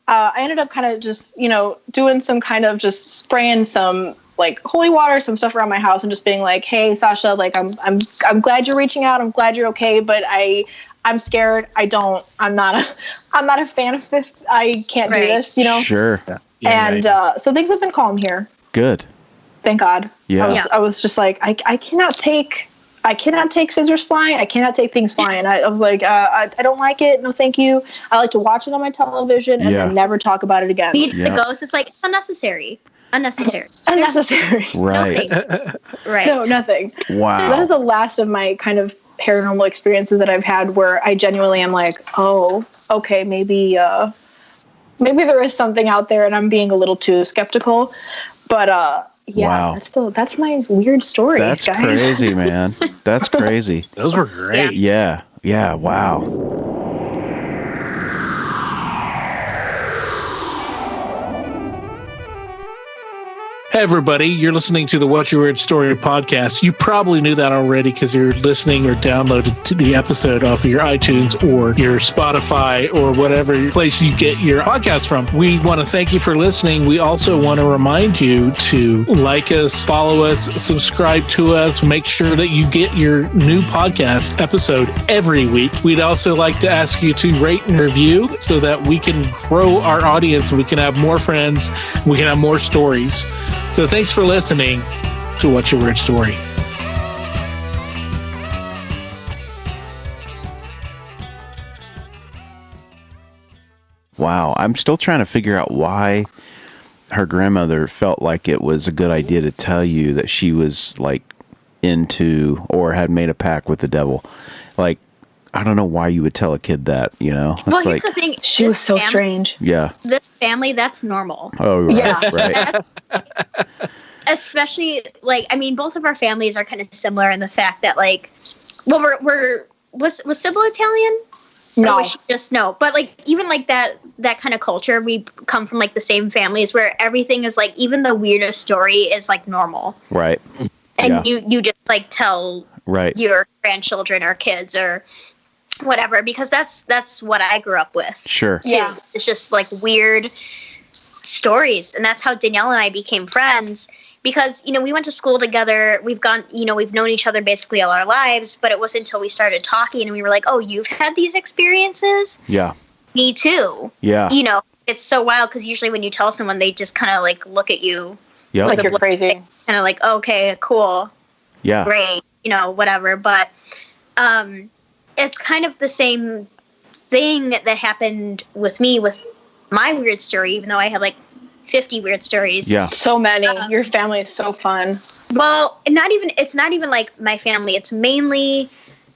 I ended up kind of just, doing some kind of just spraying some like holy water, some stuff around my house, and just being like, hey, Sasha, like I'm glad you're reaching out. I'm glad you're okay, but I'm scared. I'm not a fan of this. I can't do this, Sure. And so things have been calm here. Good. Thank God. Yeah. I was just like, I cannot take scissors flying. I cannot take things flying. I was like, I don't like it. No, thank you. I like to watch it on my television and then never talk about it again. The ghost, it's like unnecessary. Unnecessary. Right. Nothing. Right. No, nothing. Wow. So that is the last of my kind of paranormal experiences that I've had where I genuinely am like, oh, okay, maybe there is something out there and I'm being a little too skeptical. But wow. That's my weird story. That's guys. crazy, man. That's crazy. Those were great. Yeah. Wow. Hey, everybody, you're listening to the What's Your Weird Story podcast. You probably knew that already because you're listening or downloaded to the episode off of your iTunes or your Spotify or whatever place you get your podcast from. We want to thank you for listening. We also want to remind you to like us, follow us, subscribe to us, make sure that you get your new podcast episode every week. We'd also like to ask you to rate and review so that we can grow our audience, we can have more friends, we can have more stories. So thanks for listening to What's Your Weird Story. Wow. I'm still trying to figure out why her grandmother felt like it was a good idea to tell you that she was like into or had made a pact with the devil. Like, I don't know why you would tell a kid that, Well, it's here's the thing. She was so strange. Yeah. This family, that's normal. Oh, right. Yeah. Right. Especially, both of our families are kind of similar in the fact that, was Sybil Italian? No. Or was she just no? But even that kind of culture, we come from the same families where everything is even the weirdest story is normal. Right. And you just tell your grandchildren or kids or whatever, because that's what I grew up with. Sure. Too. Yeah. It's just weird stories, and that's how Danielle and I became friends. Because, we went to school together, we've known each other basically all our lives, but it wasn't until we started talking and we were like, oh, you've had these experiences? Yeah. Me too. Yeah. It's so wild because usually when you tell someone, they just kind of look at you. Yep. Like you're crazy. Kind of okay, cool. Yeah. Great. Whatever. But it's kind of the same thing that happened with me with my weird story, even though I had 50 weird stories. Yeah. So many. Your family is so fun. Well, it's not even my family. It's mainly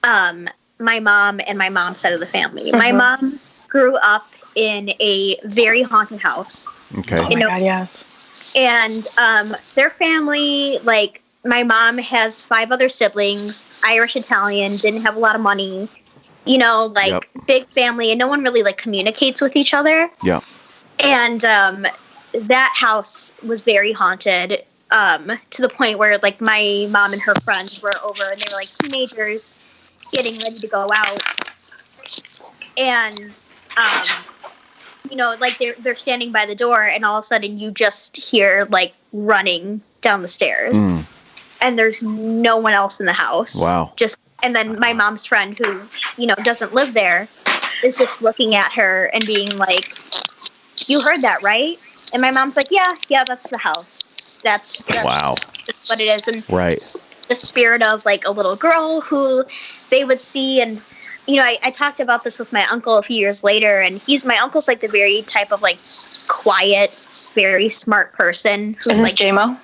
my mom and my mom's side of the family. My mom grew up in a very haunted house. Okay. Oh my God, yes. And their family, my mom has 5 other siblings, Irish, Italian, didn't have a lot of money, Yep. big family, and no one really communicates with each other. Yeah. And that house was very haunted, to the point where my mom and her friends were over, and they were teenagers getting ready to go out. and like they're standing by the door, and all of a sudden you just hear like running down the stairs, and there's no one else in the house. Wow. And then my mom's friend, who doesn't live there, is just looking at her and being like, "You heard that, right?" And my mom's like, "Yeah, that's the house. That's wow. That's what it is." And right. the spirit of like a little girl who they would see. And I talked about this with my uncle a few years later, and my uncle's like the very type of like quiet, very smart person who's like JMO.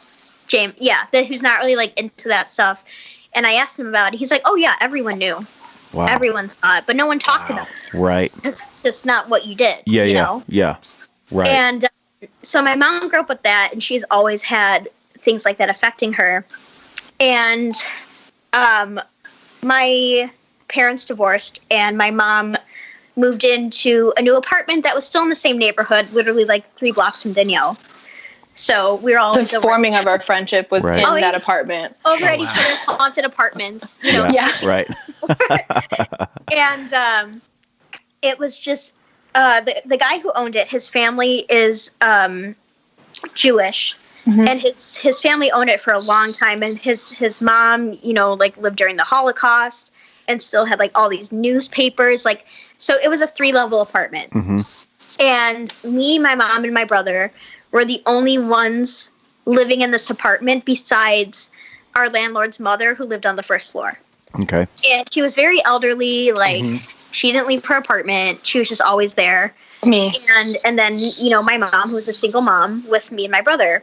Who's not really like into that stuff. And I asked him about it. He's like, "Oh yeah, everyone knew. Wow. Everyone saw it, but no one talked about it. Right. It's just not what you did. Yeah. Right. And so my mom grew up with that, and she's always had things like that affecting her. And my parents divorced, and my mom moved into a new apartment that was still in the same neighborhood, literally like 3 blocks from Danielle. So we were all the forming of our friendship was in that apartment. Over at each other's haunted apartments, Yeah. Right. And it was just the guy who owned it. His family is Jewish, and his family owned it for a long time. And his mom, like lived during the Holocaust, and still had like all these newspapers. Like, so it was a 3-level apartment. And me, my mom, and my brother were the only ones living in this apartment besides our landlord's mother, who lived on the first floor. Okay. And she was very elderly. Like, she didn't leave her apartment. She was just always there. Me. And then, my mom, who was a single mom, with me and my brother.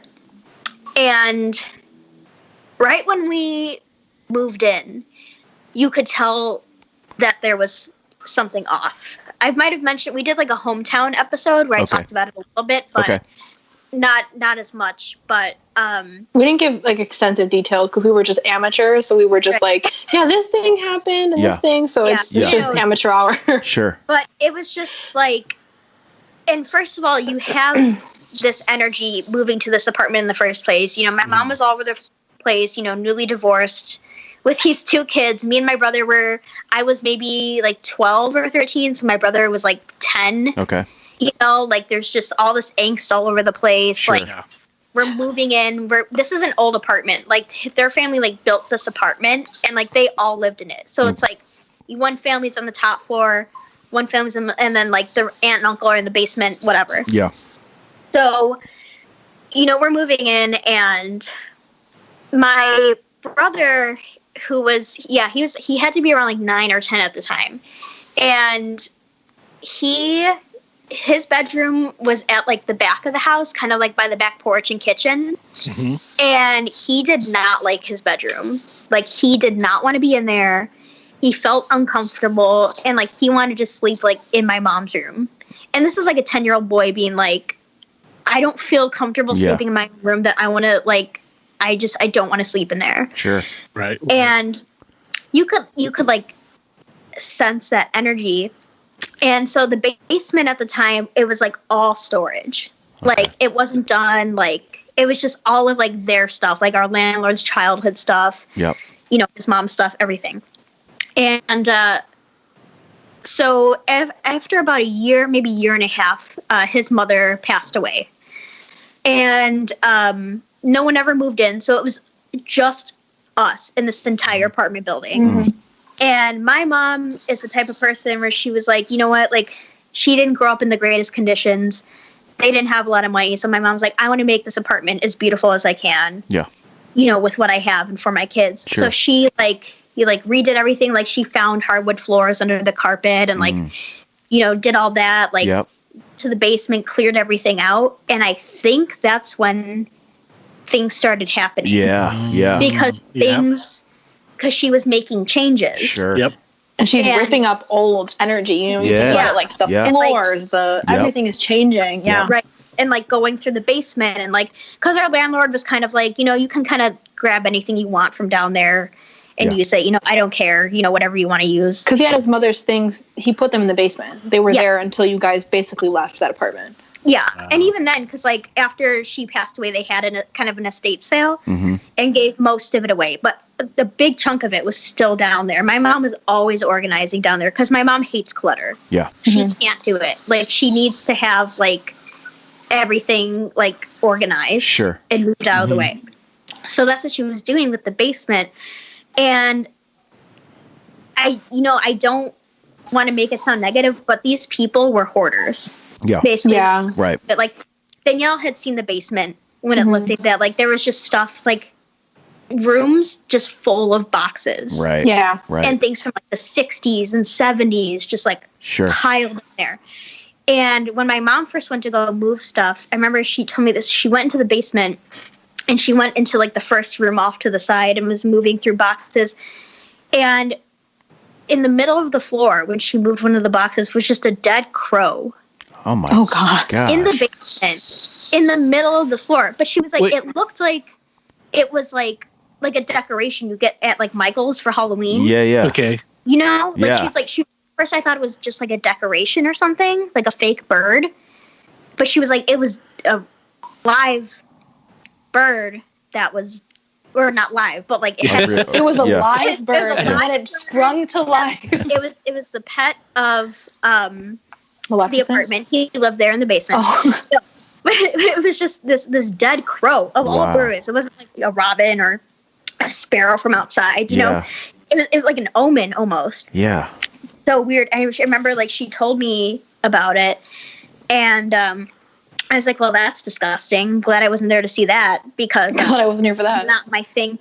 And right when we moved in, you could tell that there was something off. I might have mentioned, we did like a hometown episode where I talked about it a little bit, but not as much. But we didn't give like extensive details because we were just amateurs. So we were just like, this thing happened and this thing. So it's just amateur hour. Sure. But it was just like, and first of all, you have this energy moving to this apartment in the first place. My mom was all over the place, newly divorced with these 2 kids. Me and my brother I was maybe like 12 or 13. So my brother was like 10. Okay. Like there's just all this angst all over the place. Sure. Like we're moving in. This is an old apartment. Like their family like built this apartment, and like they all lived in it. So it's like one family's on the top floor, one family's and then like the aunt and uncle are in the basement, whatever. Yeah. So, we're moving in, and my brother, who was, he had to be around like 9 or 10 at the time. And his bedroom was at like the back of the house, kind of like by the back porch and kitchen. And he did not like his bedroom. Like, he did not want to be in there. He felt uncomfortable, and like he wanted to sleep like in my mom's room. And this is like a 10-year-old boy being like, I don't feel comfortable sleeping in my room, that I want to like, I don't want to sleep in there. Sure. Right. And you could like sense that energy. And so the basement at the time, it was like all storage. Okay. Like it wasn't done. Like it was just all of like their stuff, like our landlord's childhood stuff. Yep. His mom's stuff, everything. And so after about a year, maybe year and a half, his mother passed away. And no one ever moved in. So it was just us in this entire apartment building. And my mom is the type of person where she was like, you know what? Like, she didn't grow up in the greatest conditions. They didn't have a lot of money. So my mom's like, I want to make this apartment as beautiful as I can. Yeah. With what I have and for my kids. Sure. So she redid everything. Like, she found hardwood floors under the carpet and did all that. Like, to the basement, cleared everything out. And I think that's when things started happening. Yeah. Because she was making changes. Sure. Yep. And she's ripping up old energy. You think about it, like the floors, everything is changing. Yeah. Right. And like going through the basement, and like, because our landlord was kind of like, you can kind of grab anything you want from down there and use it. I don't care, whatever you want to use. Because he had his mother's things. He put them in the basement. They were there until you guys basically left that apartment. Yeah, Wow. and even then, because like after she passed away, they had kind of an estate sale and gave most of it away, but the big chunk of it was still down there. My mom was always organizing down there because my mom hates clutter. Yeah. She can't do it. Like she needs to have like everything like organized, Sure, and moved out of the way. So that's what she was doing with the basement, and I don't want to make it sound negative, but these people were hoarders. yeah, Basically, right. But like Danielle had seen the basement when it looked like that. Like there was just stuff like rooms just full of boxes, Right. Yeah. Right. and things from like the 60s and 70s, just like Sure. piled in there. And when my mom first went to go move stuff, I remember she told me this. She went into the basement and she went into like the first room off to the side and was moving through boxes. And in the middle of the floor, when she moved one of the boxes, was just a dead crow. Oh my. Oh, God. Gosh. In the basement, in the middle of the floor. But she was like, Wait. it looked like it was like a decoration you get at like Michael's for Halloween. Yeah. Yeah. Okay. You know, like Yeah. she's like, first I thought it was just like a decoration or something, like a fake bird. But she was like, it was a live bird that was, or not live, but like it had, It was a Yeah. live bird, and then it sprung to life. it was the pet of the Maleficent? apartment. He lived there in the basement. Oh. But it was just this dead crow of all Wow. birds. It wasn't like a robin or a sparrow from outside. You know, Yeah. it was like an omen almost. Yeah. So weird. I remember like she told me about it, and I was like, well, that's disgusting. Glad I wasn't there to see that because God, I wasn't here for that. not my thing.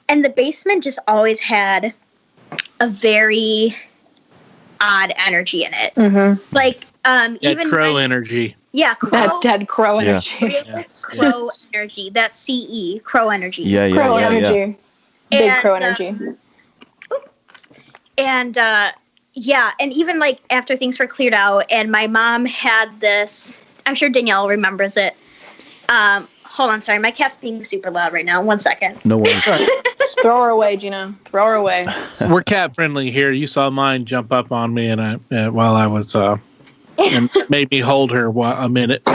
And the basement just always had a very odd energy in it. Mm-hmm. Like That even crow when, energy. yeah, crow, That dead crow Yeah. energy. real Yeah. crow energy. That CE crow energy. Yeah. Yeah. Crow yeah, energy. Yeah. Big And, crow energy. And yeah, and even like after things were cleared out, and my mom had this. I'm sure Danielle remembers it. Hold on, sorry, my cat's being super loud right now. 1 second. No worries. Throw her away, Gina. Throw her away. We're cat friendly here. You saw mine jump up on me, and while I was and made me hold her a minute.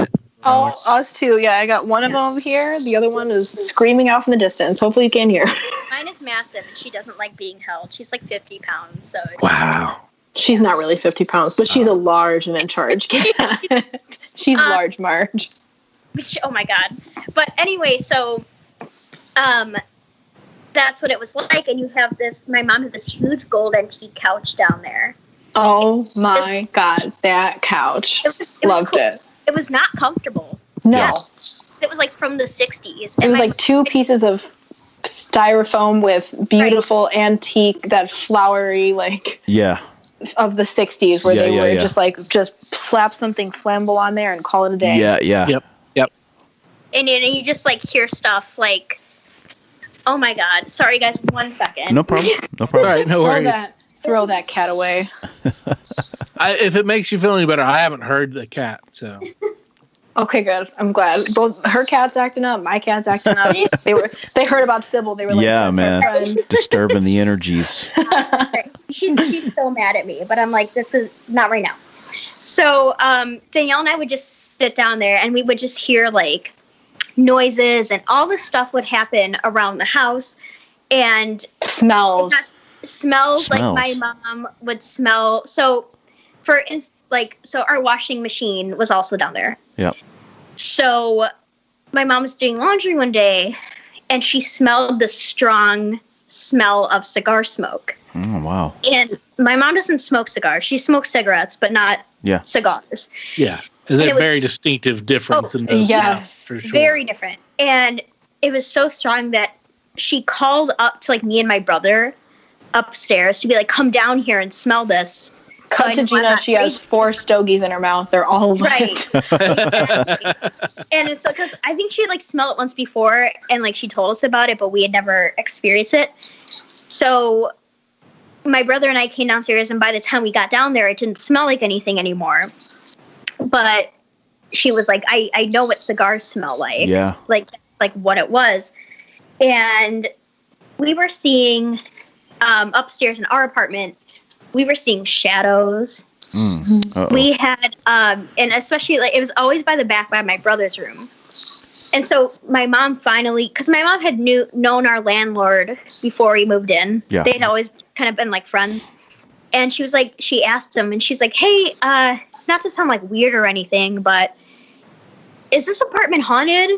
Oh, us too. Yeah, I got one of them over here. The other one is screaming out from the distance. Hopefully you can hear. Mine is massive, and she doesn't like being held. She's like 50 pounds, so Wow. She's not really 50 pounds, but she's a large and in charge cat. She's large Marge. oh my god. But anyway, so that's what it was like, and you have this. My mom has this huge gold antique couch down there. Oh my God, that couch. It was Loved cool. it. It was not comfortable. No. Yeah. It was like from the 60s. It was like two pieces of styrofoam with beautiful antique, that flowery, like, Yeah. of the 60s where Yeah, they yeah, were yeah. just slap something flammable on there and call it a day. Yeah. Yeah. Yep. And you just like hear stuff like, oh my god, sorry guys, 1 second. No problem. No All problem. right, no worries. Throw that cat away. If it makes you feel any better, I haven't heard the cat, so Okay, good. I'm glad. Both her cat's acting up, my cat's acting up. They heard about Sybil. They were like, Yeah, "That's our man. friend." Disturbing the energies. She's so mad at me, but I'm like, this is not right now. So Danielle and I would just sit down there, and we would just hear like noises, and all this stuff would happen around the house, and Smells. smells like my mom would smell. So for instance, so our washing machine was also down there. Yep. So my mom was doing laundry one day, and she smelled the strong smell of cigar smoke. Oh, wow. And my mom doesn't smoke cigars. She smokes cigarettes, but not Yeah. cigars. yeah. There's And a it was- very distinctive difference in those. yes. For sure. Very different. And it was so strong that she called up to like me and my brother upstairs to be like, come down here and smell this. So I Cut to know I'm Gina. not She has 4 stogies in her mouth. They're all lit. Right. And it's so because I think she had like smelled it once before, and like she told us about it, but we had never experienced it. So my brother and I came downstairs, and by the time we got down there, it didn't smell like anything anymore. But she was like, I know what cigars smell like. Yeah. Like what it was. And we were seeing upstairs in our apartment, we were seeing shadows. We had, and especially like it was always by the back by my brother's room. And so my mom finally, because my mom had known our landlord before we moved in. Yeah. They'd always kind of been like friends. And she was like, she asked him, and she's like, hey, not to sound like weird or anything, but is this apartment haunted?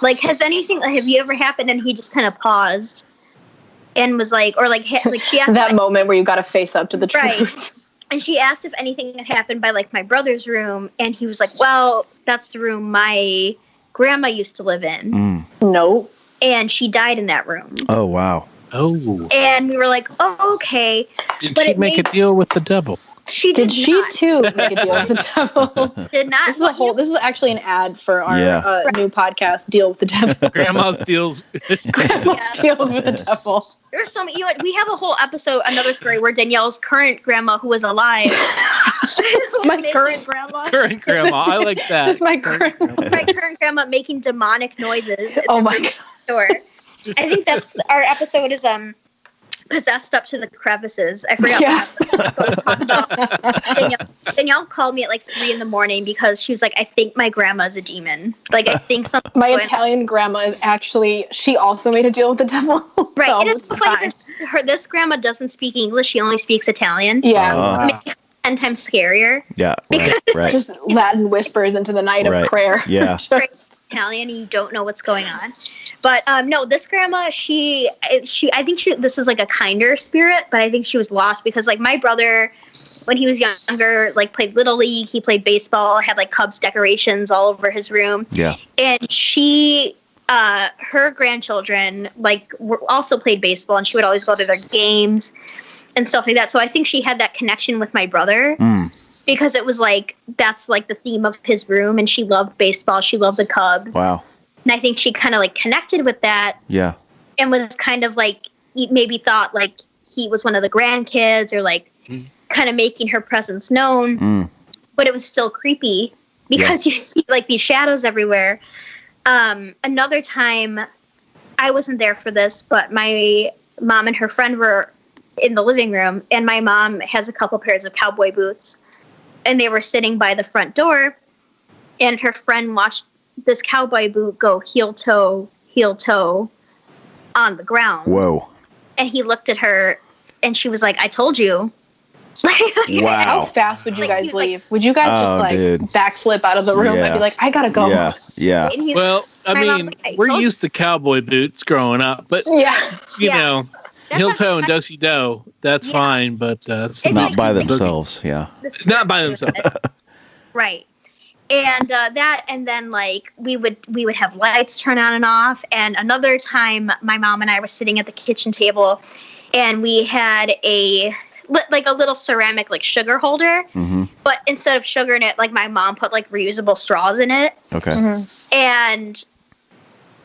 Like, have you ever happened? And he just kind of paused and was like, she asked that moment where you got to face up to the truth. Right. And she asked if anything had happened by like my brother's room. And he was like, well, that's the room my grandma used to live in. No. And she died in that room. Oh, wow. Oh. And we were like, oh, okay. Did she make a deal with the devil? She did. She not. Too make a deal with the devil? Did not. This is actually an ad for our new podcast, Deal with the Devil. Grandma's deals. Grandma's deals with the devil. There's so many. We have a whole episode, another story where Danielle's current grandma, who was alive, my current grandma. Current grandma, I like that. Just my current grandma making demonic noises. Oh my god. Store. I think that's our episode is possessed up to the crevices. I forgot what to talk about. Danielle called me at like 3 a.m. because she was like, I think my grandma's a demon. Like, I think something. My Italian grandma is actually, she also made a deal with the devil. Right. And it's funny because this grandma doesn't speak English. She only speaks Italian. Yeah. It makes it 10 times scarier. Yeah. Right. Just Latin whispers into the night of prayer. Yeah. Italian and you don't know what's going on. But no, this grandma, I think this was like a kinder spirit, but I think she was lost because like my brother, when he was younger, like played Little League, he played baseball, had like Cubs decorations all over his room. Yeah. And she, her grandchildren like also played baseball and she would always go to their games and stuff like that. So I think she had that connection with my brother. Because it was like, that's like the theme of his room. And she loved baseball. She loved the Cubs. Wow. And I think she kind of like connected with that. Yeah. And was kind of like, maybe thought like he was one of the grandkids or like kind of making her presence known. But it was still creepy because you see like these shadows everywhere. Another time, I wasn't there for this, but my mom and her friend were in the living room. And my mom has a couple pairs of cowboy boots. And they were sitting by the front door, and her friend watched this cowboy boot go heel toe on the ground. Whoa. And he looked at her, and she was like, I told you. Wow. How fast would you guys leave? Would you guys just backflip out of the room and be like, I gotta go? Yeah. Well, I mean, we're used to cowboy boots growing up, but, you know. Heel toe and do-si do, that's fine, but it's not by themselves. Yeah, not by themselves. Right, and and then like we would have lights turn on and off. And another time, my mom and I were sitting at the kitchen table, and we had a little ceramic like sugar holder, but instead of sugar in it, like my mom put like reusable straws in it. Okay, and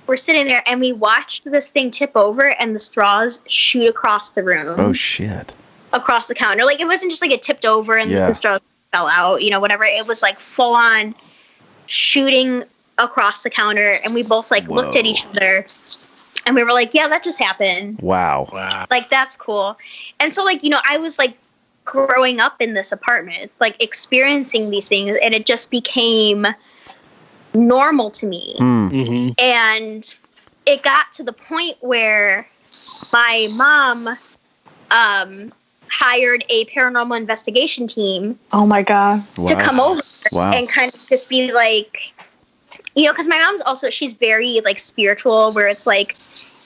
we're sitting there and we watched this thing tip over and the straws shoot across the room. Oh, shit. Across the counter. Like, it wasn't just like it tipped over and the straws fell out, you know, whatever. It was like full on shooting across the counter. And we both like looked at each other and we were like, yeah, that just happened. Wow. Like, that's cool. And so like, you know, I was like growing up in this apartment, like experiencing these things, and it just became normal to me. And it got to the point where my mom hired a paranormal investigation team. Oh my god. To come over and kind of just be like, you know, because my mom's also, she's very like spiritual, where it's like,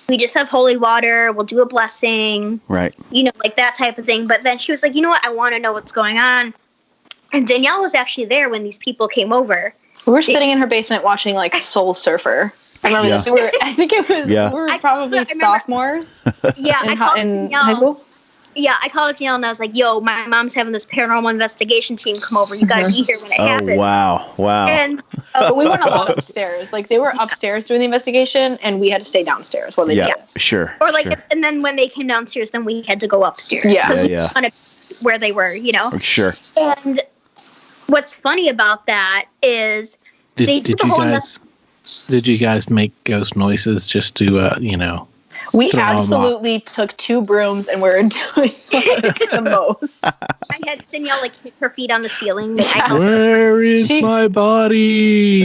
we just have holy water, we'll do a blessing, right, you know, like that type of thing. But then she was like, you know what, I want to know what's going on. And Danielle was actually there when these people came over. We were sitting in her basement watching like Soul Surfer. I remember this. I think it was. Yeah. We were probably sophomores. Yeah, in high school. Yeah, I called Danielle and I was like, "Yo, my mom's having this paranormal investigation team come over. You gotta be here when it happens." Wow! And but we weren't allowed upstairs. Like they were upstairs doing the investigation, and we had to stay downstairs while they did it. Sure. Or like, and then when they came downstairs, then we had to go upstairs. Yeah. Kind of where they were, you know. Sure. And what's funny about that is did you guys make ghost noises just to you know? We Drama. absolutely took 2 brooms and we're doing the most. I had Danielle like hit her feet on the ceiling. I helped her. Where is She- my body?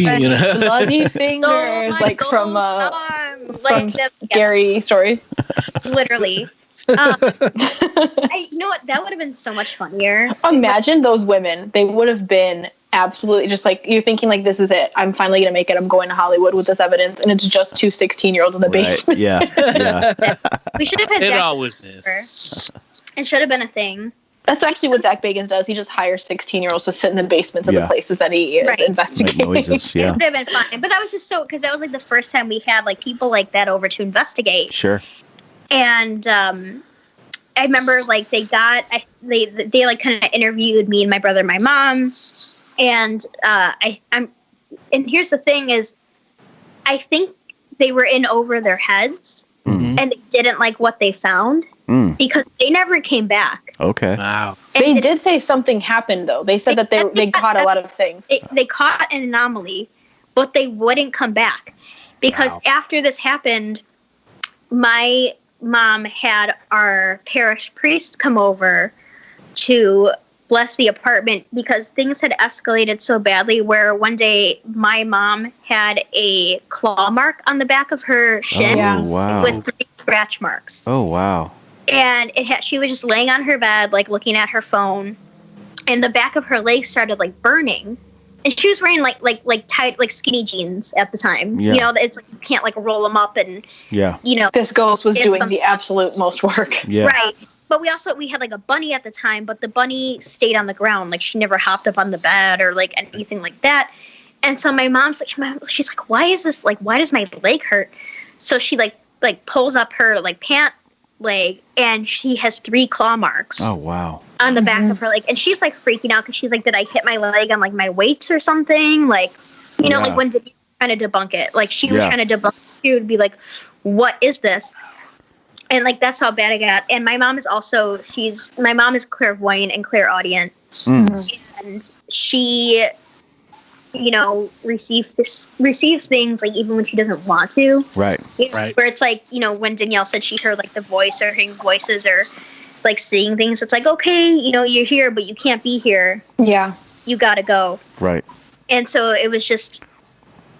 You know? Bloody Oh, fingers, my like from arm. from Like, that's- yeah, scary stories. literally. You know what? That would have been so much funnier. Imagine those women. They would have been absolutely just like, you're thinking like, this is it. I'm finally going to make it. I'm going to Hollywood with this evidence. And it's just 2 16-year-olds in the Right. basement. Yeah. We should have had It Zach always is. It should have been a thing. That's actually what Zach Bagans does. He just hires 16-year-olds to sit in the basements of the Yeah. places that he is Right. Like investigating. noises. It Yeah. would have been fine. But that was just so, because that was like the first time we had like people like that over to investigate. Sure. And I remember like they like kind of interviewed me and my brother and my mom. And and here's the thing is, I think they were in over their heads Mhm. and they didn't like what they found because they never came back. Okay. Wow. They did say something happened, though. They said that they caught a lot of things. They caught an anomaly, but they wouldn't come back because Wow. after this happened, my mom had our parish priest come over to bless the apartment because things had escalated so badly where one day my mom had a claw mark on the back of her shin Yeah. Oh, wow. with 3 scratch marks. Oh, wow. And she was just laying on her bed, like looking at her phone, and the back of her leg started like burning. And she was wearing like tight, like skinny jeans at the time. Yeah. You know, it's like you can't like roll them up and, Yeah. you know, This ghost was Did doing something. the absolute most work. Yeah. right. But we had like a bunny at the time, but the bunny stayed on the ground. Like she never hopped up on the bed or like anything like that. And so my mom's like, she's like, why does my leg hurt? So she like pulls up her like pant leg and she has 3 claw marks. Oh, wow. On the back of her leg, and she's like freaking out because she's like, did I hit my leg on like my weights or something? Like, you know, Yeah. like when did you trying to debunk it? Like she was Yeah. trying to debunk it. She would be like, what is this? And like that's how bad it got. And my mom is also my mom is clairvoyant and clairaudient, and she, you know, receives things like even when she doesn't want to. Right. You know, Right. where it's like, you know, when Danielle said she heard like the voice or hearing voices or like seeing things, it's like, okay, you know, you're here, but you can't be here. Yeah. You gotta go. Right. And so it was just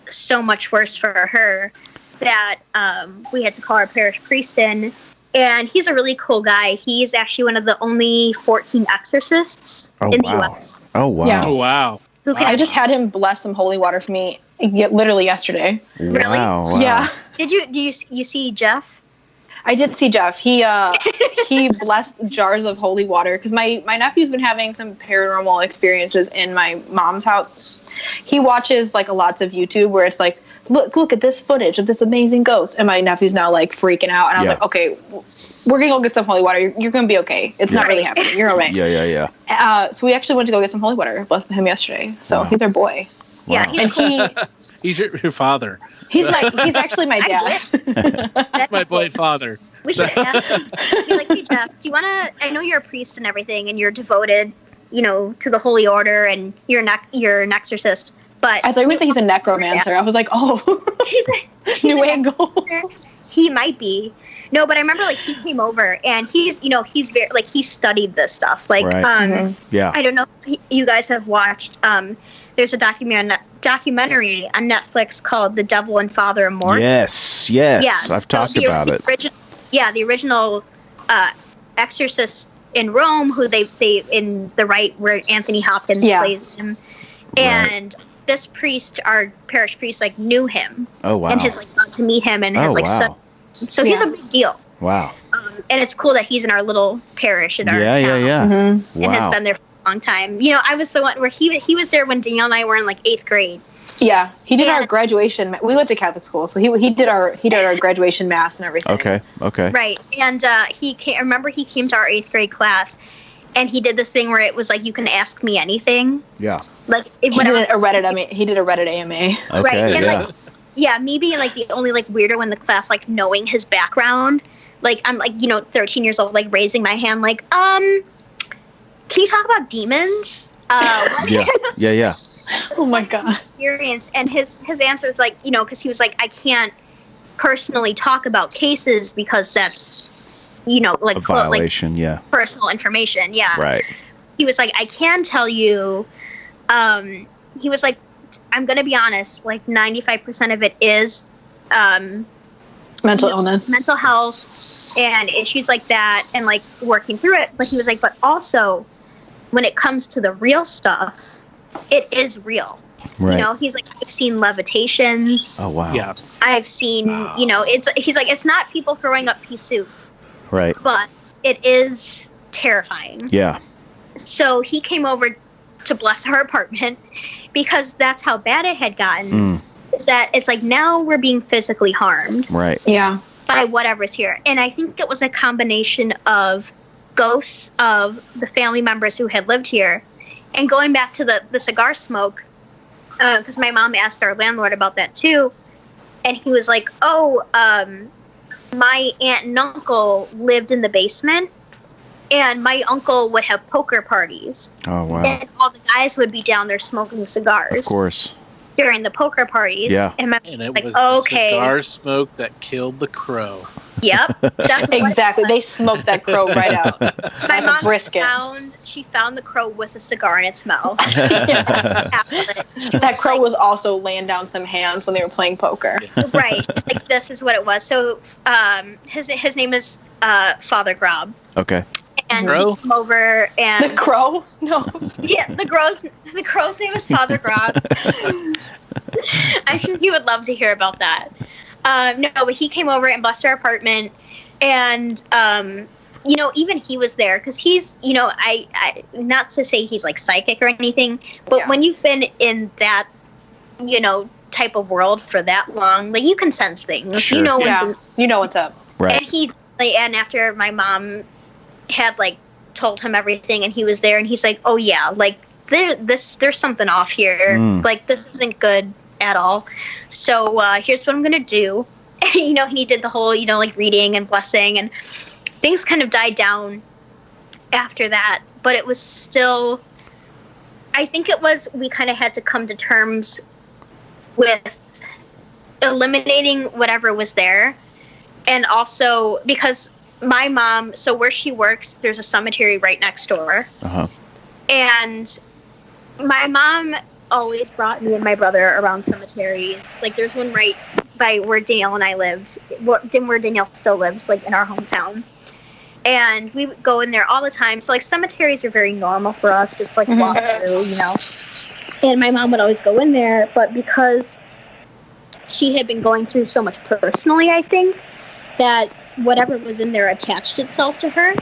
so much worse for her that we had to call our parish priest in. And he's a really cool guy. He's actually one of the only 14 exorcists in the U.S. Oh, wow. Yeah. Oh, wow. Who can I just had him bless some holy water for me literally yesterday. Really? Wow. Yeah. Did you see Jeff? I did see Jeff. He blessed jars of holy water because my nephew's been having some paranormal experiences in my mom's house. He watches like lots of YouTube where it's like, look at this footage of this amazing ghost, and my nephew's now like freaking out. And I was like, okay, we're gonna go get some holy water. You're gonna be okay. It's not really happening. You're all right. Yeah. So we actually went to go get some holy water. Blessed him yesterday. So Wow. he's our boy. Yeah, Wow. he's And cool. He's your father. he's actually my dad. That's My cool. boy father. We should ask him. Be like, hey Jeff, do you want to? I know you're a priest and everything, and you're devoted, you know, to the holy order, and you're an exorcist. But I thought you were gonna say he's a necromancer. I was like, oh, new angle. He might be. No, but I remember like he came over, and he's very like he studied this stuff. Like, Right. Yeah. I don't know if you guys have watched. There's a documentary on Netflix called "The Devil and Father Amorth." Yes. Yes, I've so talked the about it. The original exorcist in Rome, who they in the right where Anthony Hopkins plays him, and this priest, our parish priest, like knew him. Oh, wow. And has like gone to meet him and has like wow. so he's a big deal. Wow. And it's cool that he's in our little parish in our Yeah. town. Mm-hmm. Wow. And has been there for a long time. You know, I was the one where he was there when Danielle and I were in like 8th grade. Yeah, he did our And- graduation. We went to Catholic school, so he did our graduation mass and everything. Okay. Right. And he came to our 8th grade class, and he did this thing where it was like, you can ask me anything. Yeah. Like, He did a Reddit AMA. He did a Reddit AMA. Okay. Right, and, yeah. like, yeah, me being like the only like weirdo in the class, like knowing his background. Like, I'm like, 13 years old, like raising my hand, like, can you talk about demons? Yeah. Oh my god. Experience. And his answer is like, because he was like, I can't personally talk about cases because that's, like A violation, yeah. personal information. Yeah. Right. He was like, I can tell you, he was like, I'm going to be honest, like 95% of it is mental illness, mental health and issues like that and like working through it. But he was like, but also when it comes to the real stuff, it is real. Right. He's like, I've seen levitations. Oh, wow. Yeah. I've seen, he's like, it's not people throwing up pea soup. Right. But it is terrifying. Yeah. So he came over to bless our apartment because that's how bad it had gotten. Is that it's like now we're being physically harmed. Right. Yeah. By whatever's here. And I think it was a combination of ghosts of the family members who had lived here. And going back to the cigar smoke, because my mom asked our landlord about that too. And he was like, my aunt and uncle lived in the basement. And my uncle would have poker parties. Oh, wow. And all the guys would be down there smoking cigars. Of course. During the poker parties. Yeah. And it like, was okay. the cigar smoke that killed the crow. Yep. That's Exactly. They smoked that crow right out. My Like a mom brisket. found the crow with a cigar in its mouth. That crow was also laying down some hands when they were playing poker. Right. Like this is what it was. So his name is Father Grob. Okay. And Crow? he came over and The crow? No. yeah, the crow's name is Father Grob. I'm sure he would love to hear about that. No, but he came over and blessed our apartment, and even he was there because he's, I not to say he's like psychic or anything, but when you've been in that, type of world for that long, like you can sense things. Sure. You know what's up. Right. And after my mom had like told him everything, and he was there, and he's like, oh yeah, like there's something off here. Like this isn't good at all. So here's what I'm gonna do. He did the whole like reading and blessing, and things kind of died down after that, but it was still, I think it was, we kind of had to come to terms with eliminating whatever was there. And also because my mom, so where she works, there's a cemetery right next door. Uh-huh. And my mom always brought me and my brother around cemeteries. Like there's one right by where Danielle and I lived, where Danielle still lives, like in our hometown. And we would go in there all the time. So like cemeteries are very normal for us, just like walk through, And my mom would always go in there, but because she had been going through so much personally, I think, that whatever was in there attached itself to her,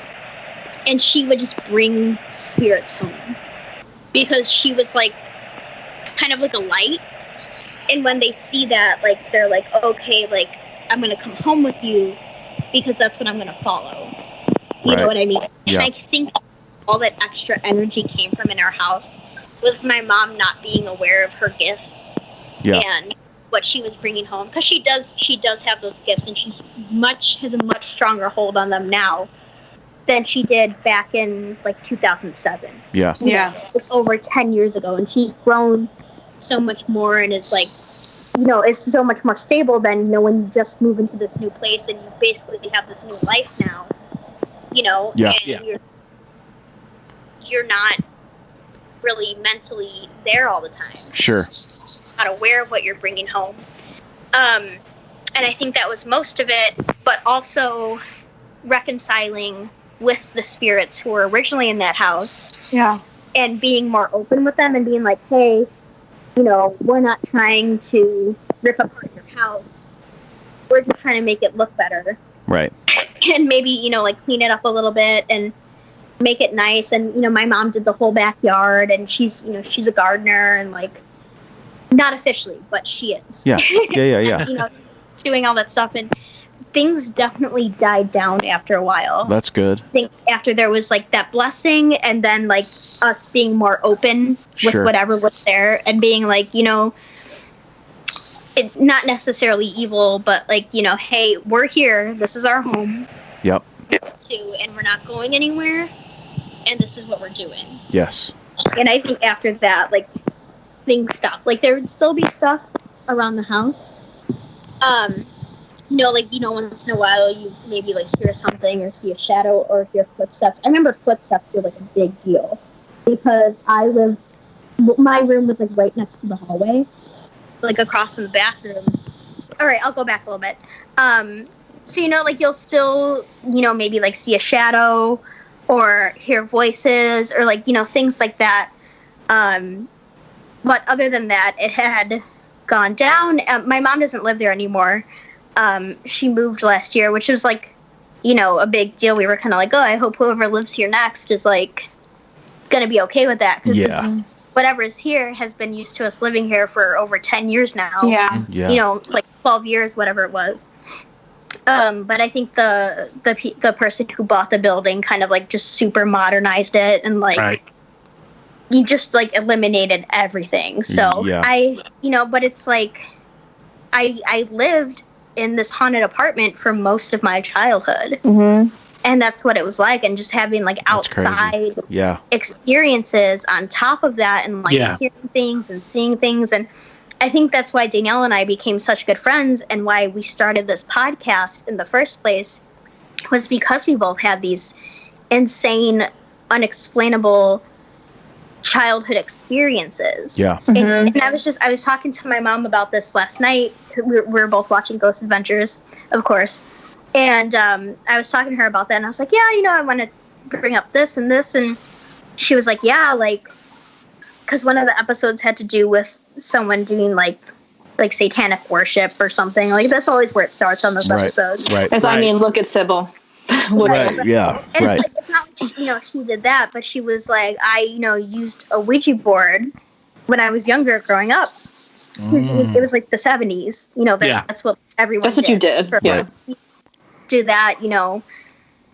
and she would just bring spirits home because she was like kind of like a light. And when they see that, like they're like, okay, like I'm gonna come home with you because that's what I'm gonna follow. You know what I mean? Yeah. And I think all that extra energy came from in our house was my mom not being aware of her gifts and what she was bringing home, because she does have those gifts, and has a much stronger hold on them now than she did back in like 2007. Yeah. It's over 10 years ago, and she's grown so much more, and is like, it's so much more stable than when you just move into this new place and you basically have this new life now. And you're not really mentally there all the time. Sure. Not aware of what you're bringing home. And I think that was most of it, but also reconciling with the spirits who were originally in that house. Yeah. And being more open with them and being like, hey, we're not trying to rip apart your house. We're just trying to make it look better. Right. And maybe, like clean it up a little bit and make it nice. And, my mom did the whole backyard, and she's a gardener, and like, not officially, but she is. Yeah. Yeah. Doing all that stuff, and things definitely died down after a while. That's good. I think after there was like that blessing, and then like us being more open with whatever was there, and being like, it not necessarily evil, but like, hey, we're here. This is our home. Yep. Too, and we're not going anywhere. And this is what we're doing. Yes. And I think after that, like, things stopped. Like, there would still be stuff around the house. once in a while you maybe like hear something or see a shadow or hear footsteps. I remember footsteps were like a big deal because my room was like right next to the hallway, like across from the bathroom. All right, I'll go back a little bit. So, like you'll still, maybe like see a shadow or hear voices or like, things like that. But other than that, it had gone down. My mom doesn't live there anymore. She moved last year, which was like, a big deal. We were kind of like, oh, I hope whoever lives here next is like going to be okay with that. Because whatever is here has been used to us living here for over 10 years now. Yeah. Like 12 years, whatever it was. But I think the person who bought the building kind of like just super modernized it and like you just like eliminated everything. So but it's like I lived in this haunted apartment for most of my childhood. Mm-hmm. And that's what it was like. And just having like outside experiences on top of that and like hearing things and seeing things. And I think that's why Danielle and I became such good friends and why we started this podcast in the first place was because we both had these insane, unexplainable childhood experiences. Yeah. And I was talking to my mom about this last night. We were both watching Ghost Adventures, of course. And I was talking to her about that, and I was like, yeah, I want to bring up this and this. And she was like, yeah, like, because one of the episodes had to do with someone doing, like satanic worship or something. Like, that's always where it starts on those episodes. Right. I mean, look at Sybil. Yeah. And it's like, it's not like she did that, but she was like, I, used a Ouija board when I was younger growing up. It was like the 70s. That's what everyone That's what you did. Do that,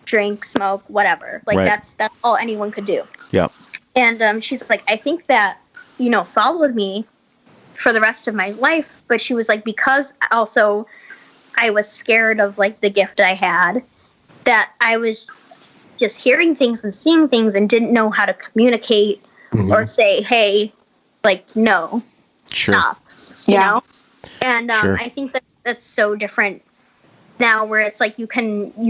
drink, smoke, whatever. Like that's all anyone could do. Yeah. And she's like, I think that, followed me for the rest of my life. But she was like, because also I was scared of like the gift I had, that I was just hearing things and seeing things and didn't know how to communicate or say, hey, like, no, stop, you know? And I think that that's so different now where it's like you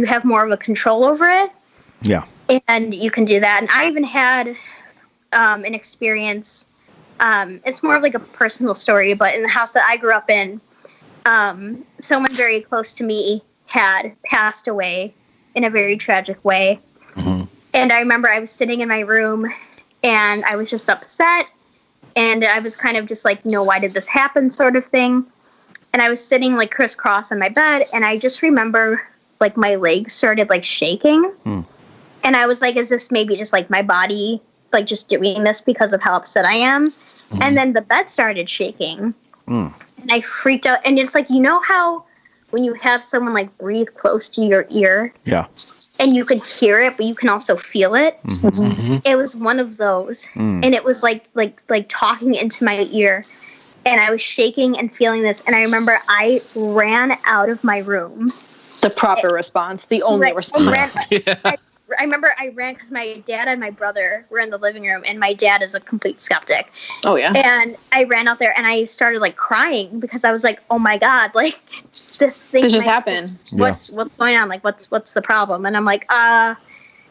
have more of a control over it. Yeah. And you can do that. And I even had an experience, it's more of like a personal story, but in the house that I grew up in, someone very close to me had passed away in a very tragic way. Mm-hmm. And I remember I was sitting in my room and I was just upset. And I was kind of just like, why did this happen sort of thing. And I was sitting like crisscross on my bed. And I just remember like my legs started like shaking. And I was like, is this maybe just like my body, like just doing this because of how upset I am? And then the bed started shaking. And I freaked out. And it's like, how when you have someone like breathe close to your ear. Yeah. And you can hear it, but you can also feel it. It was one of those. And it was like talking into my ear. And I was shaking and feeling this. And I remember I ran out of my room. The proper response. The only response. I remember I ran because my dad and my brother were in the living room, and my dad is a complete skeptic. Oh, yeah. And I ran out there, and I started, like, crying because I was like, oh, my God, like, this thing. This just happened. What's going on? Like, what's the problem? And I'm like,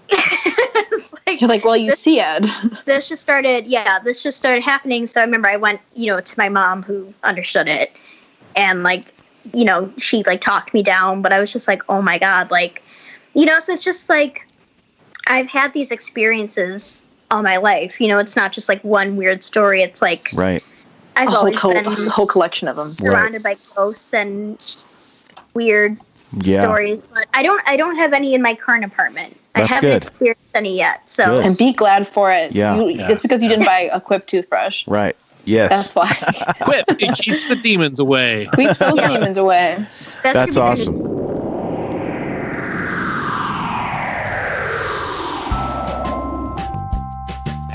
it's like, you're like, well, you see it. This just started happening. So I remember I went, to my mom who understood it. And, like, she, like, talked me down. But I was just like, oh, my God, like, so it's just, like, I've had these experiences all my life. It's not just like one weird story. It's like I've always been a whole collection of them surrounded by ghosts and weird stories. But I don't have any in my current apartment. That's I haven't experienced any yet. So and be glad for it. It's because you didn't buy a Quip toothbrush. Right. Yes. That's why. Quip. It keeps the demons away. Keeps those demons away. That's awesome.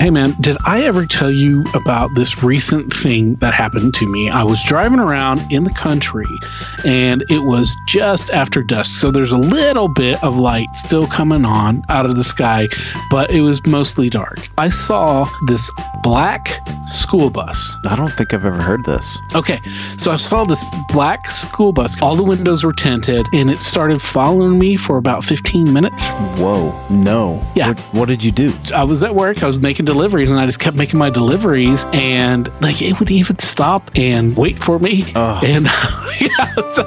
Hey man, did I ever tell you about this recent thing that happened to me? I was driving around in the country and it was just after dusk. So there's a little bit of light still coming on out of the sky, but it was mostly dark. I saw this black school bus. I don't think I've ever heard this. Okay, so I saw this black school bus. All the windows were tinted and it started following me for about 15 minutes. Whoa, no. Yeah. What did you do? I was at work, I was making deliveries, and I just kept making my deliveries, and like it would even stop and wait for me. Oh. And yeah, so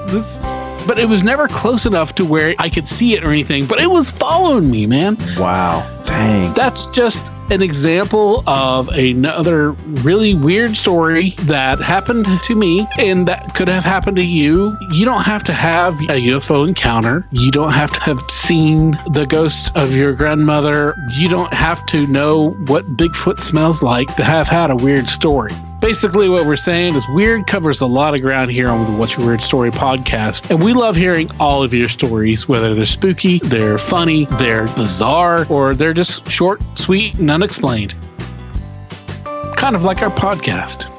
but it was never close enough to where I could see it or anything, but it was following me, man. Wow. Dang. That's just an example of another really weird story that happened to me and that could have happened to you. You don't have to have a UFO encounter. You don't have to have seen the ghost of your grandmother. You don't have to know what Bigfoot smells like to have had a weird story. Basically, what we're saying is weird covers a lot of ground here on the What's Your Weird Story podcast. And we love hearing all of your stories, whether they're spooky, they're funny, they're bizarre, or they're just short, sweet, and unexplained. Kind of like our podcast.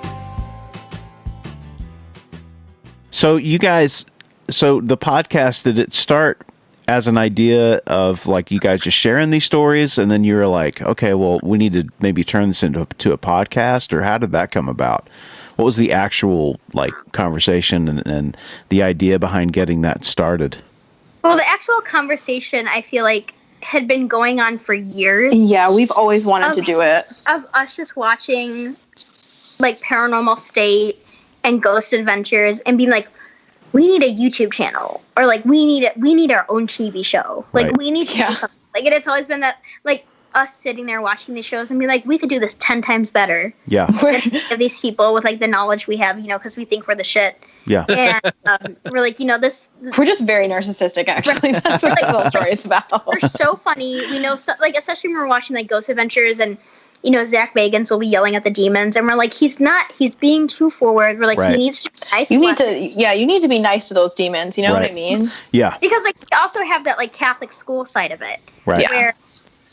So you guys, the podcast, did it start as an idea of like you guys just sharing these stories, and then you were like, okay, well, we need to maybe turn this into a podcast, or how did that come about? What was the actual like conversation and the idea behind getting that started? Well, the actual conversation, I feel like, had been going on for years. Yeah, we've always wanted to do it. Of us just watching like Paranormal State and Ghost Adventures and being like, we need a YouTube channel, or like we need our own TV show. Like Right. we need to do something. Like it's always been that, like us sitting there watching these shows and be like, we could do this 10 times better. Yeah. Than these people with like the knowledge we have, because we think we're the shit. Yeah. And we're like, this. We're just very narcissistic, actually. That's what the whole story is about. We're so funny. We know, so, like, especially when we're watching like Ghost Adventures and, Zach Bagans will be yelling at the demons, and we're like, he's being too forward. We're like, Right. he needs to be nice. You need to be nice to those demons. You know what Right. I mean? Yeah. Because like we also have that like Catholic school side of it, Right. Yeah. where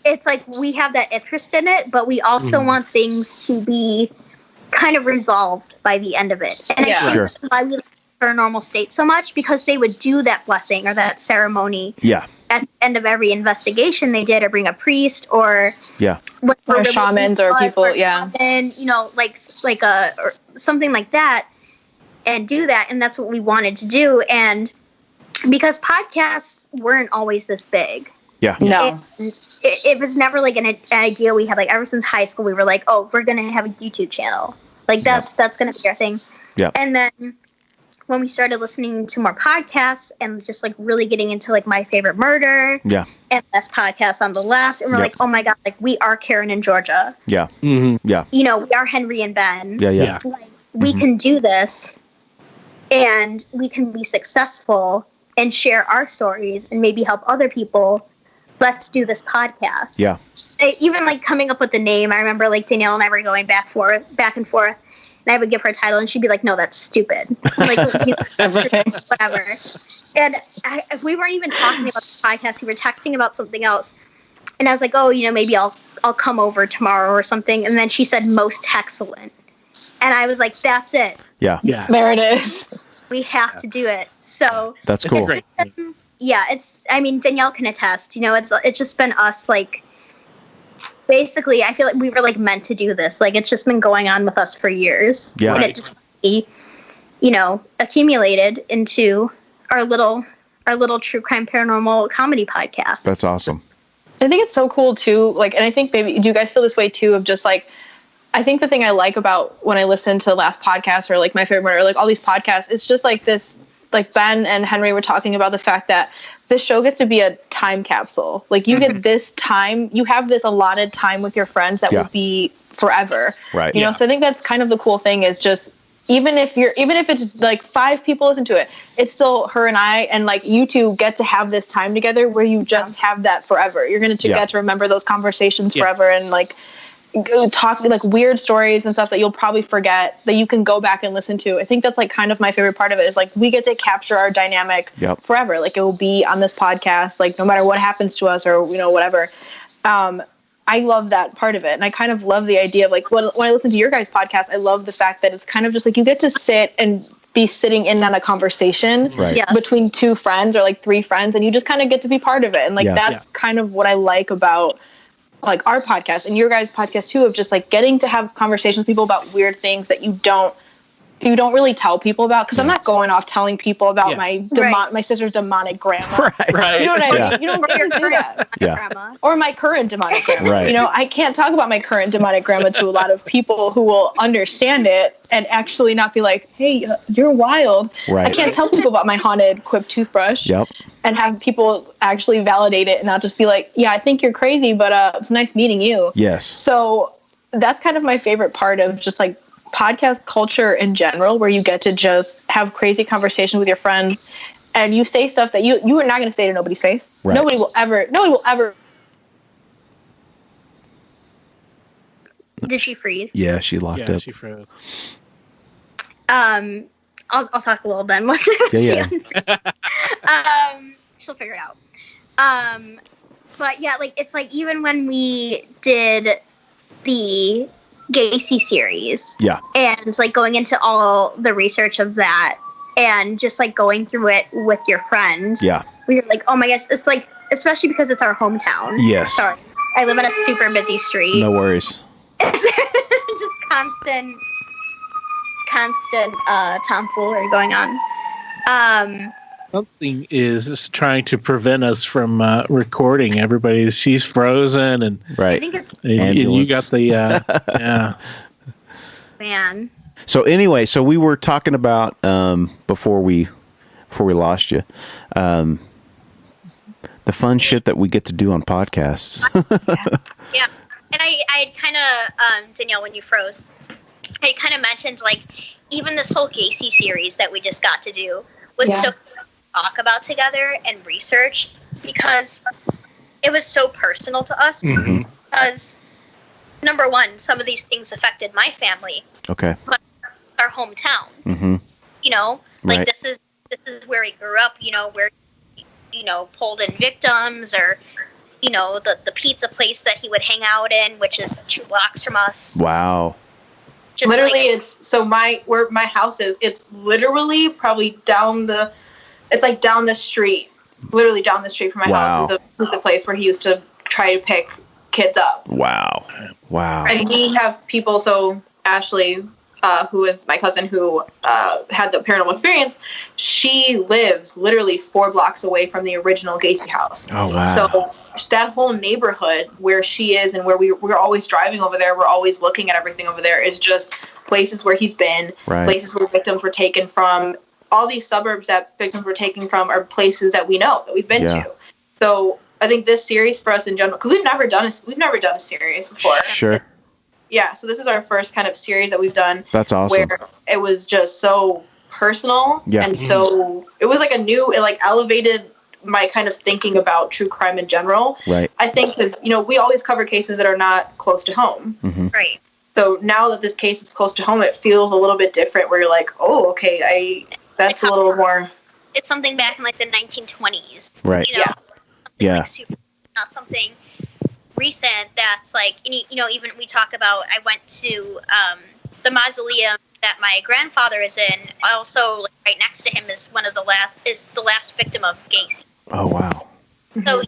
it's like we have that interest in it, but we also want things to be kind of resolved by the end of it. And Yeah. I think Sure. that's why we like Paranormal State so much, because they would do that blessing or that ceremony Yeah. at the end of every investigation they did, or bring a priest or Yeah. Or shamans or people, yeah. and or something like that, and do that. And that's what we wanted to do. And because podcasts weren't always this big. Yeah. No. It was never like an idea we had. Like ever since high school, we were like, oh, we're gonna have a YouTube channel. Like that's gonna be our thing. Yeah. And then when we started listening to more podcasts and just like really getting into like My Favorite Murder, Yeah. and Last Podcast on the Left, and we're Yep. like, oh my god, like we are Karen in Georgia. Yeah. Mm-hmm. Yeah. We are Henry and Ben. Yeah. Yeah. Like we can do this, and we can be successful and share our stories and maybe help other people. Let's do this podcast. Yeah. Even like coming up with the name, I remember like Danielle and I were going back and forth, and I would give her a title, and she'd be like, "No, that's stupid." Like Everything. whatever. And we weren't even talking about the podcast; we were texting about something else. And I was like, "Oh, maybe I'll come over tomorrow or something." And then she said, "Most Hexcellent," and I was like, "That's it. Yeah. Yeah. There it is. We have to do it." So That's It's a cool. great thing. yeah, Danielle can attest. It's just been us like. Basically, I feel like we were like meant to do this. Like it's just been going on with us for years. Yeah. And Right. it just accumulated into our little true crime paranormal comedy podcast. That's awesome. I think it's so cool too. Like, and I think maybe, do you guys feel this way too? Of just like, I think the thing I like about when I listen to Last Podcast or like My Favorite Murder, or like all these podcasts, it's just like this, like Ben and Henry were talking about the fact that this show gets to be a time capsule. Like you get this time, you have this allotted time with your friends that Yeah. will be forever. Right. You know, so I think that's kind of the cool thing is just, even if it's like 5 people listen to it, it's still her and I, and like you two get to have this time together where you just have that forever. You're going to Yeah. get to remember those conversations Yeah. forever, and like go talk like weird stories and stuff that you'll probably forget that you can go back and listen to. I think that's like kind of my favorite part of it is like we get to capture our dynamic Yep. forever. Like it will be on this podcast, like no matter what happens to us or whatever. I love that part of it. And I kind of love the idea of like when I listen to your guys' podcast, I love the fact that it's kind of just like you get to sit and be sitting in on a conversation between two friends or like three friends, and you just kind of get to be part of it. And like that's kind of what I like about like our podcast and your guys' podcast too, of just like getting to have conversations with people about weird things that you don't really tell people about, because I'm not going off telling people about my sister's demonic grandma. Right. You know what I mean? You don't get to do that. Grandma. Or my current demonic grandma. Right. You know, I can't talk about my current demonic grandma to a lot of people who will understand it and actually not be like, hey, you're wild. Right. I can't tell people about my haunted Quip toothbrush. Yep. And have people actually validate it and not just be like, yeah, I think you're crazy, but it was nice meeting you. Yes. So that's kind of my favorite part of just like podcast culture in general, where you get to just have crazy conversations with your friends and you say stuff that you are not going to say to nobody's face. Right. Nobody will ever. Did she freeze? Yeah, she locked up. She froze. I'll talk a little then. Yeah. She'll figure it out. But yeah, like it's like even when we did the Gacy series, and like going into all the research of that, and just like going through it with your friend, we were like, oh my gosh, it's like, especially because it's our hometown. Yes. Sorry, I live in a super busy street. No worries. It's just constant tomfoolery going on. Something is trying to prevent us from recording. She's frozen, and I think it's and you got the man. So anyway, we were talking about before we lost you, the fun shit that we get to do on podcasts. Yeah. And I kind of, Danielle, when you froze, I kind of mentioned, like, even this whole Gacy series that we just got to do was so fun to talk about together and research, because it was so personal to us. Mm-hmm. Because, number one, some of these things affected my family. Okay. But our hometown. Mm-hmm. You know, like right. this is where he grew up, you know, where, you know, pulled in victims, or, you know, the pizza place that he would hang out in, which is 2 blocks from us. Wow. Just literally, like, it's so where my house is. It's literally probably down the street. Literally down the street from my house is a pizza place where he used to try to pick kids up. Wow. And we have people. So Ashley, who is my cousin who had the paranormal experience, she lives literally 4 blocks away from the original Gacy house. Oh, wow. So that whole neighborhood where she is and where we're always driving over there, we're always looking at everything over there, is just places where he's been, places where victims were taken from. All these suburbs that victims were taken from are places that we know, that we've been to. So I think this series for us in general, because we've never done a series before. Sure. Yeah, so this is our first kind of series that we've done. That's awesome. Where it was just so personal, and so it was like it elevated my kind of thinking about true crime in general. Right. I think because, you know, we always cover cases that are not close to home. Mm-hmm. Right. So now that this case is close to home, it feels a little bit different, where you're like, oh, okay, that's a little more. It's something back in like the 1920s. Right. You know, yeah. Like not something recent that's like, you know, even we talk about, I went to the mausoleum that my grandfather is in. Also, like, right next to him is the last victim of Gacy. Oh, wow. So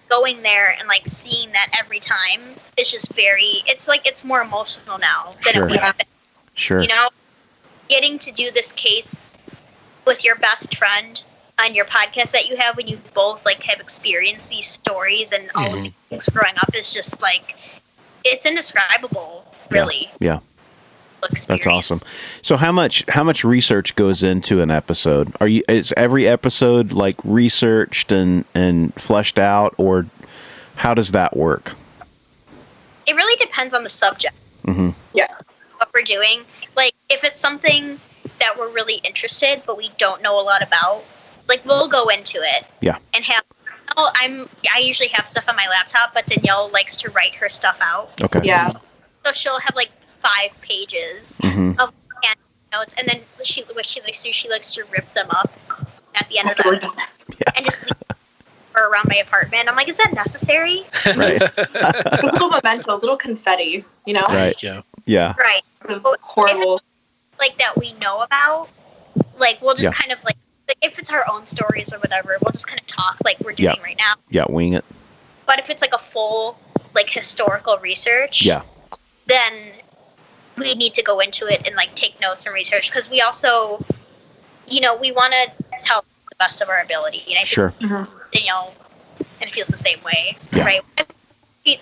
going there and like seeing that every time is just it's more emotional now than it would have been. Sure. You know, getting to do this case with your best friend on your podcast that you have, when you both like have experienced these stories and all of these things growing up, is just like, it's indescribable, really. Yeah. That's awesome. So how much research goes into an episode? Is every episode like researched and fleshed out, or how does that work? It really depends on the subject. Mm-hmm. Yeah. What we're doing. Like, if it's something that we're really interested but we don't know a lot about, like, we'll go into it. Yeah. And have I usually have stuff on my laptop, but Danielle likes to write her stuff out. Okay. Yeah. So she'll have like 5 pages of notes, and then what she likes to do, she likes to rip them up at the end of the and just leave for around my apartment. I'm like, is that necessary? Right. Little mementos, little confetti, you know? Right. Yeah. Right. Horrible. If it's, like, that we know about, like, we'll just kind of, like, if it's our own stories or whatever, we'll just kind of talk like we're doing right now. Yeah, wing it. But if it's, like, a full, like, historical research, then we need to go into it and, like, take notes and research, because we also, you know, we want to tell the best of our ability. And I think Danielle kind of feels the same way, right?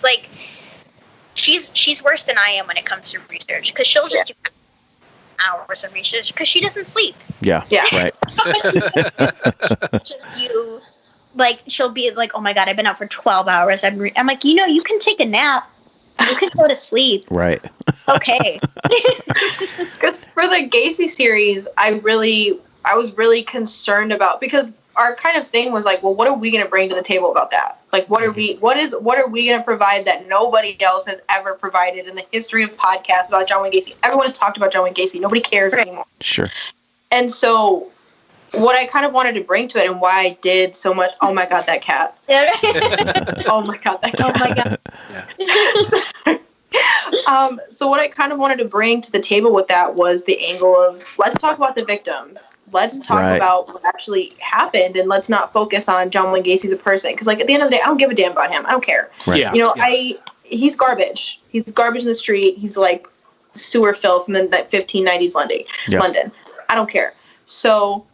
Like, she's worse than I am when it comes to research, because she'll just do hours of research because she doesn't sleep. Yeah. Right. Just you, like, she'll be like, oh my God, I've been out for 12 hours. I'm like, you know, you can take a nap. You can go to sleep. Right. Okay. Because for the Gacy series, I was really concerned about, because our kind of thing was like, well, what are we going to bring to the table about that? Like, what are we going to provide that nobody else has ever provided in the history of podcasts about John Wayne Gacy? Everyone has talked about John Wayne Gacy. Nobody cares anymore. Sure. And so what I kind of wanted to bring to it, and why I did so much, oh my God, that cat. Oh my God, that cat. Oh my God. So what I kind of wanted to bring to the table with that was the angle of, let's talk about the victims. Let's talk about what actually happened, and let's not focus on John Wayne Gacy as a person. Because, like, at the end of the day, I don't give a damn about him. I don't care. Right. Yeah. You know, he's garbage. He's garbage in the street. He's like sewer filth, and then that 1590s London. I don't care. So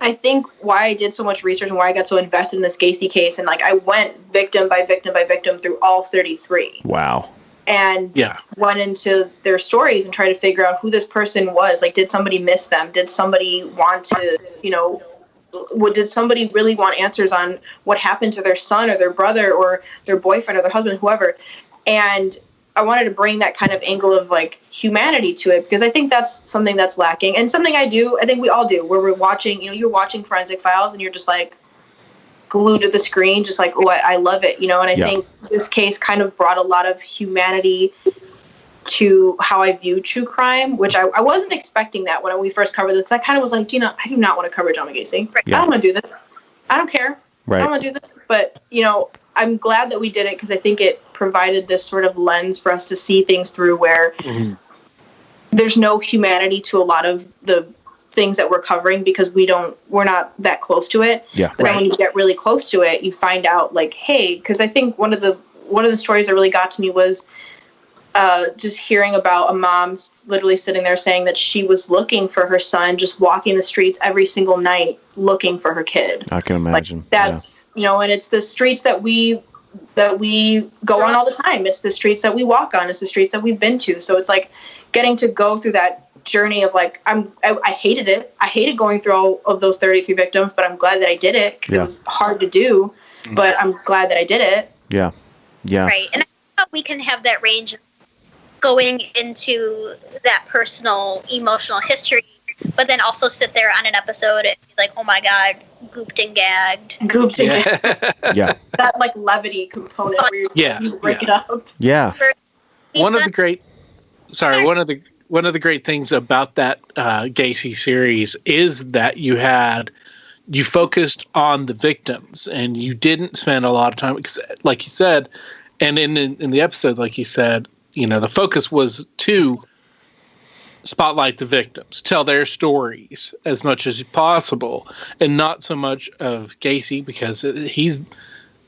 I think why I did so much research and why I got so invested in this Gacy case, and, like, I went victim by victim by victim through all 33. Wow. And went into their stories and tried to figure out who this person was. Like, did somebody miss them? Did somebody want to, you know, did somebody really want answers on what happened to their son or their brother or their boyfriend or their husband, whoever? And I wanted to bring that kind of angle of, like, humanity to it, because I think that's something that's lacking, and something I think we all do, where we're watching, you know, you're watching Forensic Files and you're just like glued to the screen, just like, oh, I love it, you know. And I think this case kind of brought a lot of humanity to how I view true crime, which I wasn't expecting that when we first covered this. I kind of was like, Gina, I do not want to cover John Gacy. I don't want to do this. I don't care. I don't want to do this. But, you know, I'm glad that we did it, because I think it provided this sort of lens for us to see things through, where there's no humanity to a lot of the things that we're covering, because we're not that close to it. But then when you get really close to it, you find out, like, hey, because I think one of the stories that really got to me was just hearing about a mom literally sitting there saying that she was looking for her son, just walking the streets every single night looking for her kid. I can imagine. Like, that's you know, and it's the streets that we go on all the time. It's the streets that we walk on. It's the streets that we've been to. So it's like getting to go through that journey of, like, I hated it. I hated going through all of those 33 victims, but I'm glad that I did it, because it was hard to do, but I'm glad that I did it. Yeah. Right. And I thought we can have that range of going into that personal, emotional history, but then also sit there on an episode and be like, oh my God, gooped and gagged. That, like, levity component where you break it up. One of the great things about that Gacy series is that you focused on the victims, and you didn't spend a lot of time, because, like you said, and in the episode, like you said, you know, the focus was to spotlight the victims, tell their stories as much as possible, and not so much of Gacy, because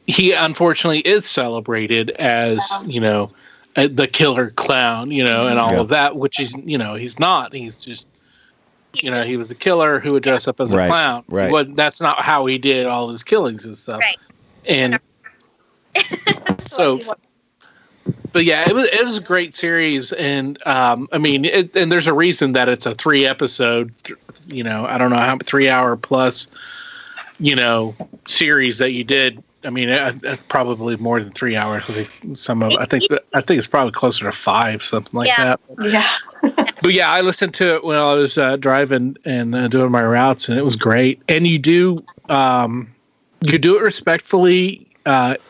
he unfortunately is celebrated as, you know, the killer clown, you know, and all of that, which is, you know, he's not. He's just, you know, he was a killer who would dress up as a clown. That's not how he did all his killings and stuff. And so, but yeah, it was a great series, and I mean, and there's a reason that it's a 3 episode, you know, I don't know how 3 hour plus, you know, series that you did. I mean, it's probably more than 3 hours. I think it's probably closer to 5, something like that. But yeah, I listened to it when I was driving and doing my routes, and it was great. And you do it respectfully,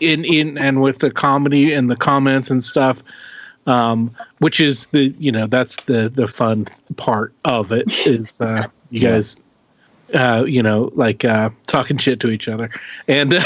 in with the comedy and the comments and stuff, which is that's the fun part of it. Is you guys talking shit to each other. And I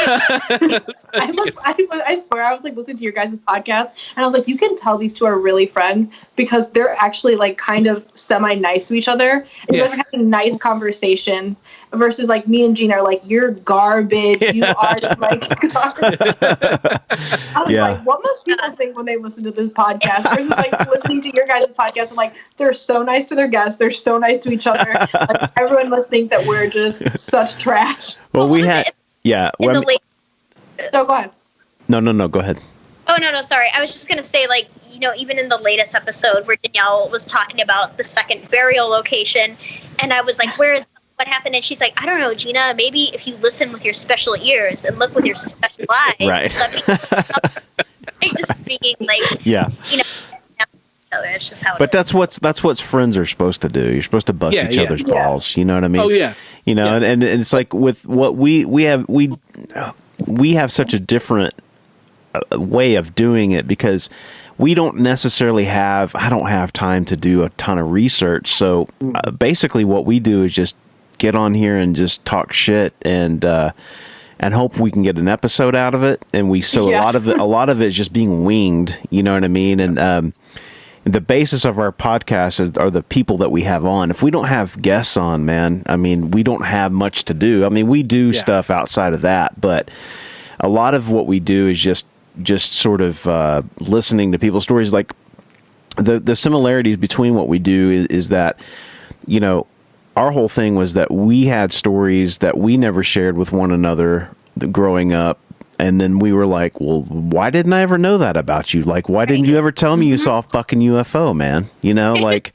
swear I was like listening to your guys' podcast and I was like, you can tell these two are really friends because they're actually like kind of semi nice to each other. And you guys are having nice conversations versus like me and Gina are like, you're garbage. You are like garbage. I was like, what must people think when they listen to this podcast versus like listening to your guys' podcast and like, they're so nice to their guests. They're so nice to each other. Like, everyone must think that we're just such trash. Well, we had, No, go ahead. No, go ahead. Oh, no, sorry. I was just going to say, like, even in the latest episode where Danielle was talking about the second burial location, and I was like, what happened? And she's like, I don't know, Gina, maybe if you listen with your special ears and look with your special eyes. Right. Just speaking, like, it's just how. But that's what friends are supposed to do. You're supposed to bust each other's balls. You know what I mean? Oh yeah. And it's like with what we have such a different way of doing it because we don't necessarily I don't have time to do a ton of research. So basically, what we do is just get on here and just talk shit and hope we can get an episode out of it. And a lot of it is just being winged. You know what I mean? And the basis of our podcast are the people that we have on. If we don't have guests on, man, I mean, we don't have much to do. I mean, we do stuff outside of that, but a lot of what we do is just sort of listening to people's stories. Like the similarities between what we do is that, our whole thing was that we had stories that we never shared with one another growing up. And then we were like, well, why didn't I ever know that about you? Like, why didn't you ever tell me you saw a fucking UFO, man? Like,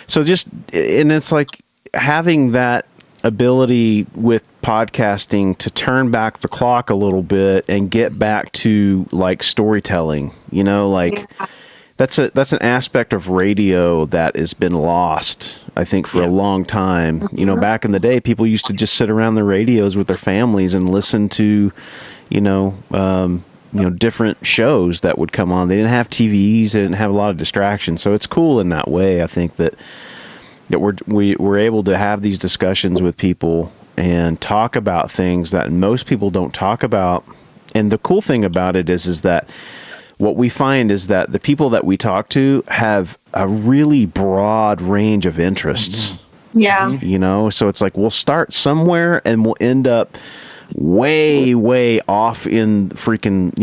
so and it's like having that ability with podcasting to turn back the clock a little bit and get back to like storytelling, that's an aspect of radio that has been lost, I think, for a long time. Back in the day, people used to just sit around their radios with their families and listen to, different shows that would come on. They didn't have TVs. They didn't have a lot of distractions. So it's cool in that way. I think that we're able to have these discussions with people and talk about things that most people don't talk about. And the cool thing about it is that what we find is that the people that we talk to have a really broad range of interests. Yeah. So it's like we'll start somewhere and we'll end up way off in freaking,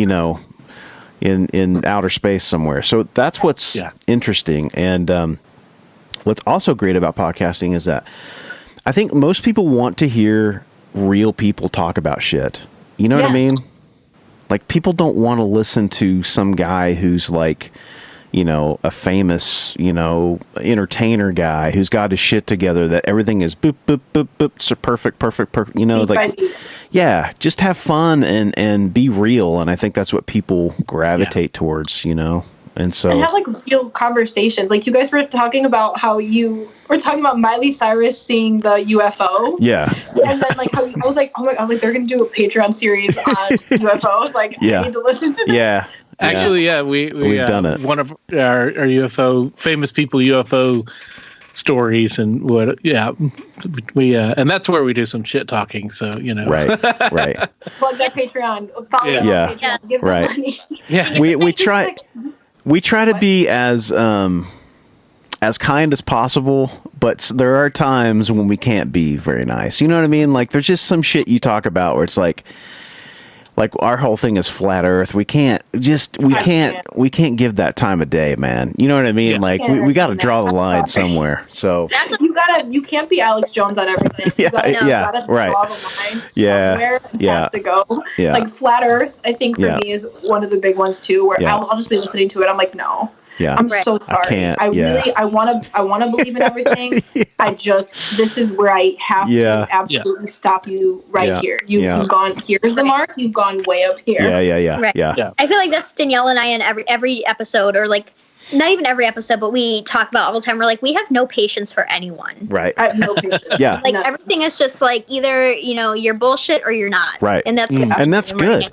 in outer space somewhere. So that's what's interesting. And what's also great about podcasting is that I think most people want to hear real people talk about shit. You know what I mean? Like, people don't want to listen to some guy who's like, a famous, entertainer guy who's got his shit together, that everything is boop, boop, boop, boop, so perfect, like, just have fun and be real. And I think that's what people gravitate towards, And so, and have like real conversations. Like, you guys were talking about how you were talking about Miley Cyrus seeing the UFO. Yeah. And then like how I was like, oh my, I was like, they're gonna do a Patreon series on UFOs. Like, I need to listen to this. Yeah. Actually, we've done it. One of our UFO famous people UFO stories and we and that's where we do some shit talking. So right. Plug that Patreon. Follow them on Patreon. Give them money. Yeah. We try to be as kind as possible, but there are times when we can't be very nice. You know what I mean? Like, there's just some shit you talk about where it's like our whole thing is flat Earth. We can't give that time of day, man. You know what I mean? Like, we got to draw the line somewhere. So you can't be Alex Jones on everything. You gotta draw the line somewhere. It has to go. Yeah. Like, flat Earth, I think for me is one of the big ones too, where I'll just be listening to it. I'm like, no. Yeah. I'm so sorry. I want to believe in everything. This is where I have to absolutely stop you here. You've gone, here's the mark. You've gone way up here. Yeah. I feel like that's Danielle and I in every episode, or like, not even every episode, but we talk about all the time. We're like, we have no patience for anyone. Right. I have no patience. Like, everything is just like, either, you're bullshit or you're not. Right. And that's and that's good.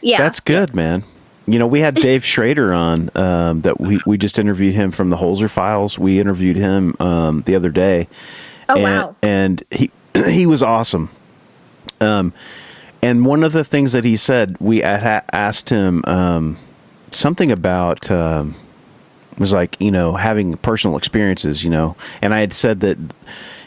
Yeah. That's good, man. We had Dave Schrader on, that we just interviewed him from the Holzer Files. We interviewed him the other day. Oh, wow. And he was awesome. And one of the things that he said, we had asked him something about was like, having personal experiences, and I had said that,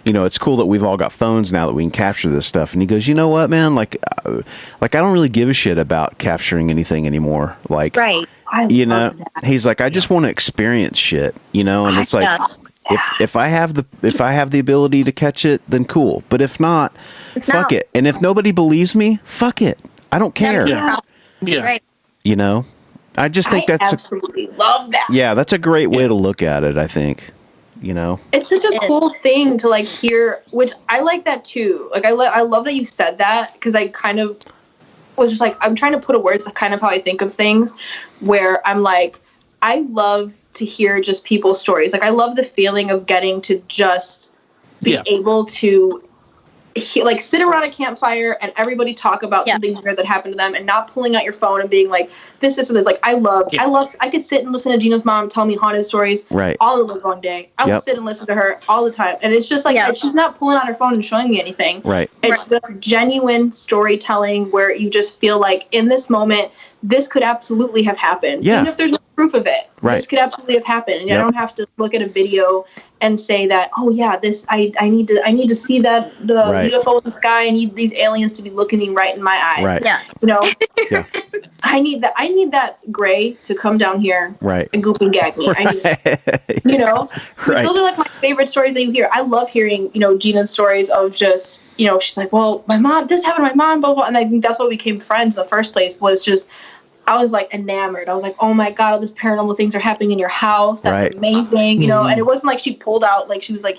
it's cool that we've all got phones now that we can capture this stuff. And he goes, you know what, man, like I don't really give a shit about capturing anything anymore. Like, Right. He's like, I just want to experience shit, and it's like, if I have the ability to catch it, then cool. But if not, fuck it. And if nobody believes me, fuck it. I don't care. Yeah. Right. I just think I absolutely love that. Yeah, that's a great way to look at it, I think. It's such a cool thing to like hear, which I like that too. Like I love that you said that, because I kind of was just like, I'm trying to put a words to kind of how I think of things, where I'm like, I love to hear just people's stories. Like I love the feeling of getting to just be able to like sit around a campfire and everybody talk about something weird that happened to them, and not pulling out your phone and being like, this or this. Like I could sit and listen to Gina's mom tell me haunted stories all the long day. I would sit and listen to her all the time. And it's just like, she's not pulling out her phone and showing me anything. Right. It's just genuine storytelling where you just feel like in this moment, this could absolutely have happened. Yeah. Even if there's no proof of it. Right. This could absolutely have happened. And I don't have to look at a video and say that, oh yeah, this I need to see that the UFO in the sky. I need these aliens to be looking me right in my eyes. Right. Yeah. Yeah. I need that gray to come down here and goop and gag me. I just, those are like my favorite stories that you hear. I love hearing, Gina's stories of just, she's like, well, my mom, this happened to my mom, blah, blah. And I think that's why we became friends in the first place, was just, I was like enamored. I was like, oh my God, all these paranormal things are happening in your house. That's amazing. And it wasn't like she pulled out, like she was like,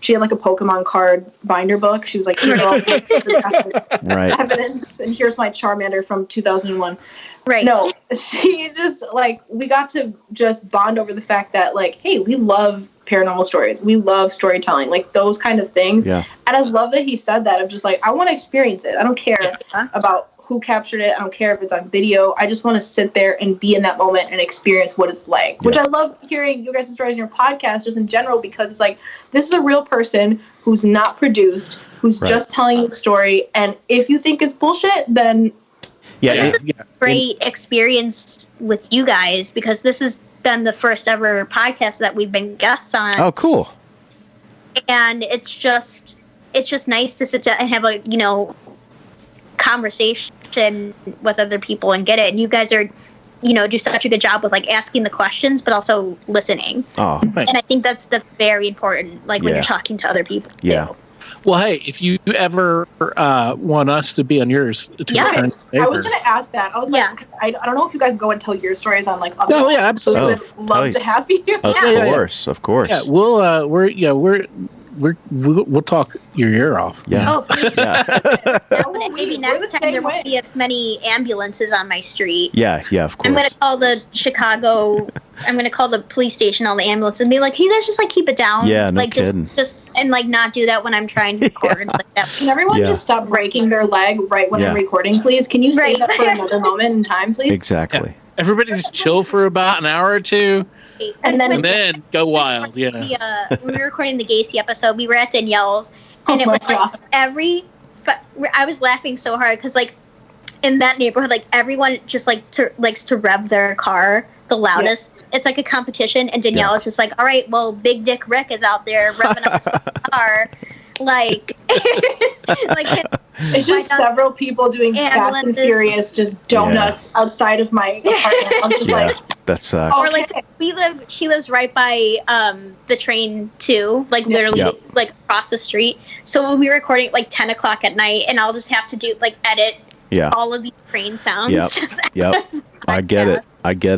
she had like a Pokemon card binder book. She was like, here's all the evidence. And here's my Charmander from 2001. Right. No, she just like, we got to just bond over the fact that like, hey, we love paranormal stories. We love storytelling, like those kind of things. Yeah. And I love that he said that. I'm just like, I want to experience it. I don't care about who captured it. I don't care if it's on video. I just want to sit there and be in that moment and experience what it's like, which I love hearing you guys' stories in your podcast just in general, because it's like, this is a real person who's not produced, who's just telling you the story. And if you think it's bullshit, then it's a great experience with you guys, because this has been the first ever podcast that we've been guests on. Oh, cool. And it's just nice to sit down and have a, conversation with other people and get it. And you guys are, do such a good job with like asking the questions, but also listening. Oh, and I think that's very important, like when you're talking to other people. Yeah. Too. Well, hey, if you ever want us to be on yours, I was going to ask that. I was like, I don't know if you guys go and tell your stories on like other. Oh yeah, absolutely. Would love to have you. Of course. Yeah, we'll talk your ear off. Yeah. Oh, please. Maybe next time there won't be as many ambulances on my street. Yeah, of course. I'm going to call the police station, all the ambulances, and be like, can you guys just like keep it down? Yeah, no like kidding. just and like not do that when I'm trying to record. Like that. Can everyone just stop breaking their leg right when I'm recording, please? Can you save that for another moment in time, please? Exactly. Yeah. Everybody just chill for about an hour or two. And then go wild. Yeah. When we were recording the Gacy episode, we were at Danielle's, and it was like I was laughing so hard because like in that neighborhood, like everyone just like likes to rev their car the loudest. Yeah. It's like a competition, and Danielle is just like, all right, well, Big Dick Rick is out there revving up his car. Like it's just several people doing Fast and Furious, just donuts outside of my apartment. I'm just like, that sucks. Or like she lives right by the train too, like literally like across the street. So we'll be recording at like 10 o'clock at night, and I'll just have to do like edit all of these train sounds. Yep. I get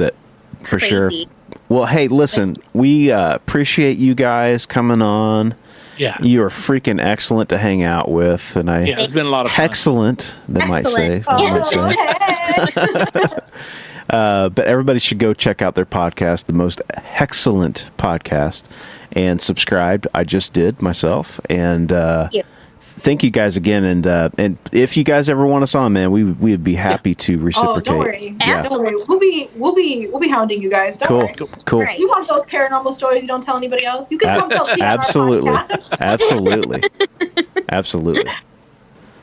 it for sure. Well, hey, listen, we appreciate you guys coming on. Yeah, you are freaking excellent to hang out with, and it's been a lot of fun. Excellent, they might say. But everybody should go check out their podcast, the most Hexcellent podcast, and subscribe. I just did myself, and thank you guys again. And if you guys ever want us on, man, we'd be happy to reciprocate. Oh, don't worry. Don't worry. We'll be hounding you guys. Don't worry. Cool. Right. You want those paranormal stories you don't tell anybody else? You can come tell TR. Absolutely. Absolutely.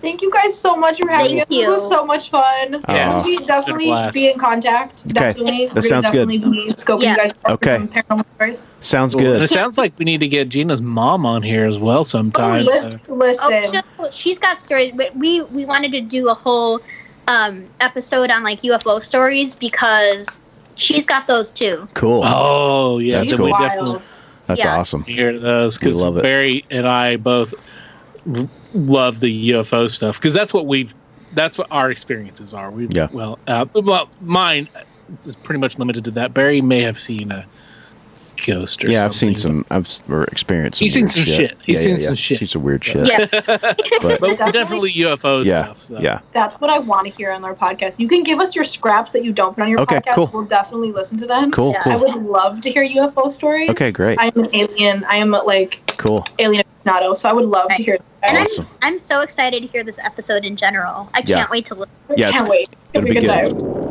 Thank you guys so much for having us. This was so much fun. Yeah, We'll definitely be in contact. Okay. Definitely. That sounds definitely good. Be scoping you guys out for some paranormal stories. Sounds Cool. good. And it sounds like we need to get Gina's mom on here as well sometime. Listen. Oh, she's got stories. But we wanted to do a whole episode on like UFO stories because she's got those too. Cool. Oh yeah, That's then cool. we definitely That's awesome. hear those We because love it. Barry and I both love the UFO stuff because that's what our experiences are. Well, mine is pretty much limited to that. Barry may have seen a ghost or something. I've seen some. Or experienced some He's seen weird some shit. He's seen some shit. Seen some weird shit. Yeah. But definitely UFO stuff. So. Yeah. That's what I want to hear on our podcast. You can give us your scraps that you don't put on your podcast. Cool. We'll definitely listen to them. Cool. I would love to hear UFO stories. Okay, great. I'm an alien. I am cool. Alien aficionado, so I would love to hear that. And Awesome. I'm so excited to hear this episode in general. I can't wait to listen. Yeah, Can't wait. It'll be good good. time.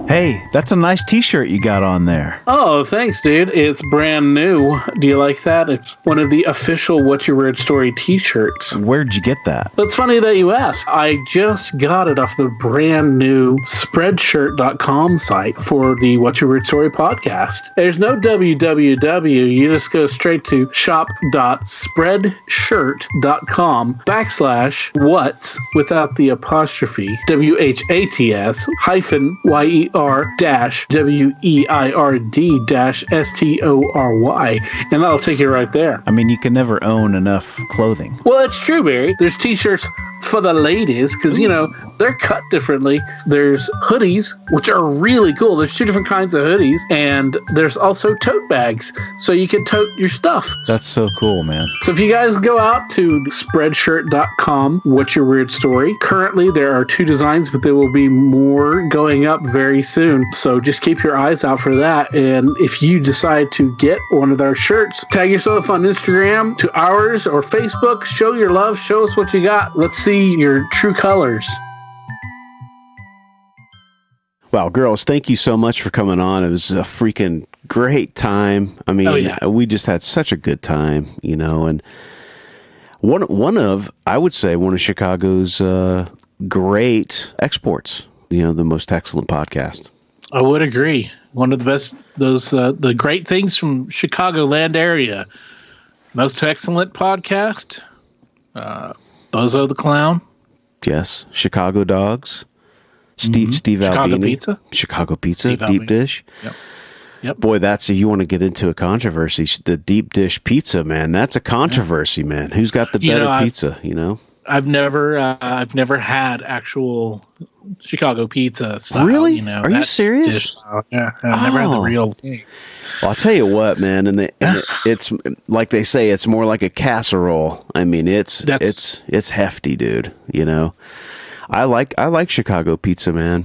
Hey, that's a nice t-shirt you got on there. Oh, thanks, dude. It's brand new. Do you like that? It's one of the official What's Your Weird Story t-shirts. Where'd you get that? It's funny that you ask. I just got it off the brand new Spreadshirt.com site for the What's Your Weird Story podcast. There's no www. You just go straight to shop.spreadshirt.com/what's without the apostrophe WHATS hyphen YER-WEIRD-STORY, and that'll take you right there. I mean, you can never own enough clothing. Well, it's true, Barry. There's t-shirts for the ladies because, they're cut differently. There's hoodies, which are really cool. There's two different kinds of hoodies, and there's also tote bags, so you can tote your stuff. That's so cool, man. So if you guys go out to spreadshirt.com, What's Your Weird Story, currently there are 2 designs, but there will be more going up very soon. So just keep your eyes out for that. And if you decide to get one of our shirts, tag yourself on Instagram to ours or Facebook. Show your love. Show us what you got. Let's see your true colors. Wow, girls, thank you so much for coming on. It was a freaking great time. I mean, we just had such a good time, and one of Chicago's great exports, the Most Excellent podcast. I would agree. One of the best, the great things from Chicagoland area. Most Excellent podcast. Bozo the Clown. Yes. Chicago Dogs. Steve Chicago Albini. Pizza. Chicago Pizza. Steve Deep Albini. Dish. Yep. Boy, if you want to get into a controversy, the deep dish pizza, man, that's a controversy, man. Who's got the better pizza, I've never had actual Chicago pizza style. Really? Are you serious? Yeah, I've never had the real thing. Well, I'll tell you what, man, it's like they say, it's more like a casserole. I mean, it's hefty, dude. I like Chicago pizza, man.